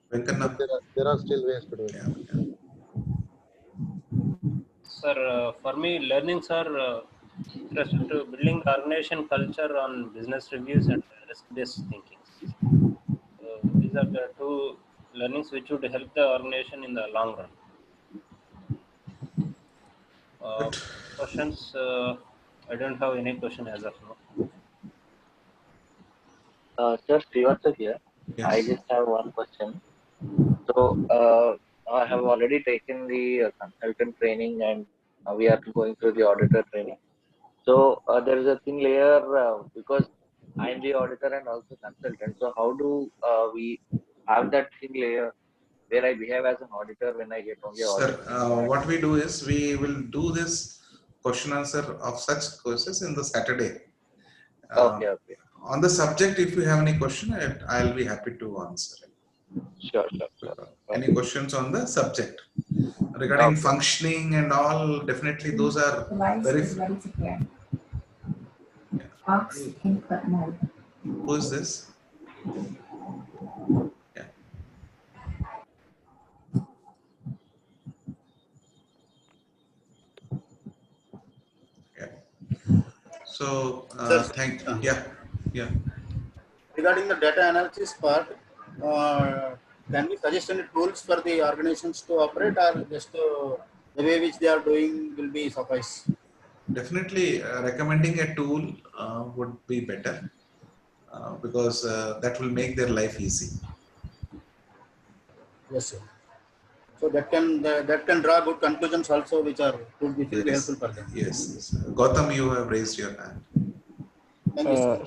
But there are still ways to do it. Sir, for me, learnings are with respect to building the organization culture on business reviews and risk-based thinking. These are the two learnings which would help the organization in the long run. Questions? I don't have any question as of now. Sir, Srivatsa here. Yes. I just have one question. So, I have already taken the consultant training and we are going through the auditor training. So, there is a thin layer because I am the auditor and also consultant. So, how do we have that thin layer where I behave as an auditor when I get only audit? Sir, what we do is we will do this question answer of such courses in the Saturday. Okay. On the subject, if you have any question, I'll be happy to answer it. Sure. Any questions on the subject regarding functioning and all? Definitely, those are very. Who is this? Yeah. So yeah. Regarding the data analysis part, can we suggest any tools for the organizations to operate, or just the way which they are doing will be suffice? Definitely, recommending a tool would be better because that will make their life easy. Yes, sir. So that can draw good conclusions also, which will be helpful for them. Yes. Gautam, you have raised your hand.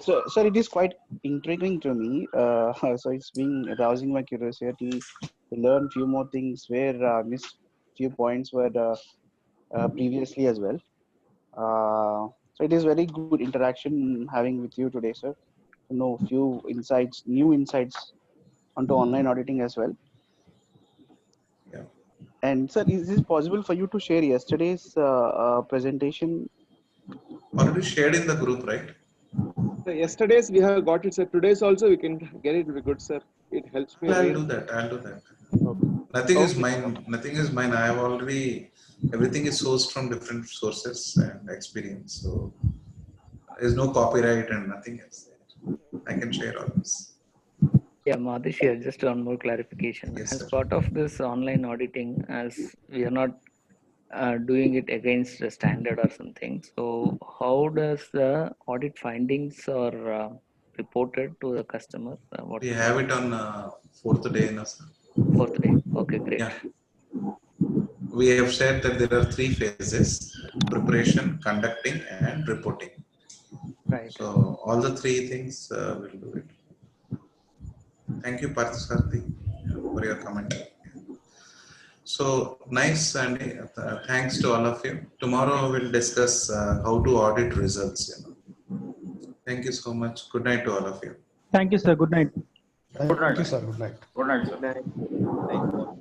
Sir, it is quite intriguing to me. So it's been arousing my curiosity to learn few more things where missed few points were previously as well. So it is very good interaction having with you today, sir. To know few insights, new insights onto online auditing as well. Yeah. And sir, is this possible for you to share yesterday's presentation? Already shared in the group, right? So yesterday's we have got it, sir. Today's also we can get it. Very good, sir. It helps me. I'll do that. Nothing is mine. Nothing is mine. I have already. Everything is sourced from different sources and experience. So there's no copyright and nothing else there. I can share all this. Yeah, Madhish here, just one more clarification. Yes, As sir. part of this online auditing, as we are not doing it against the standard or something. So how does the audit findings are reported to the customer? We have it on fourth day, no, sir. Fourth day. Okay, great. Yeah. We have said that there are 3 phases: preparation, conducting, and reporting. Right. So all the 3 things will do it. Thank you, Parthasarthi, for your comment. So nice, Sandy. Thanks to all of you. Tomorrow we'll discuss how to audit results. Thank you so much. Good night to all of you. Thank you, sir. Good night. Thank you, sir. Good night. Good night, sir. Good night. Thank you.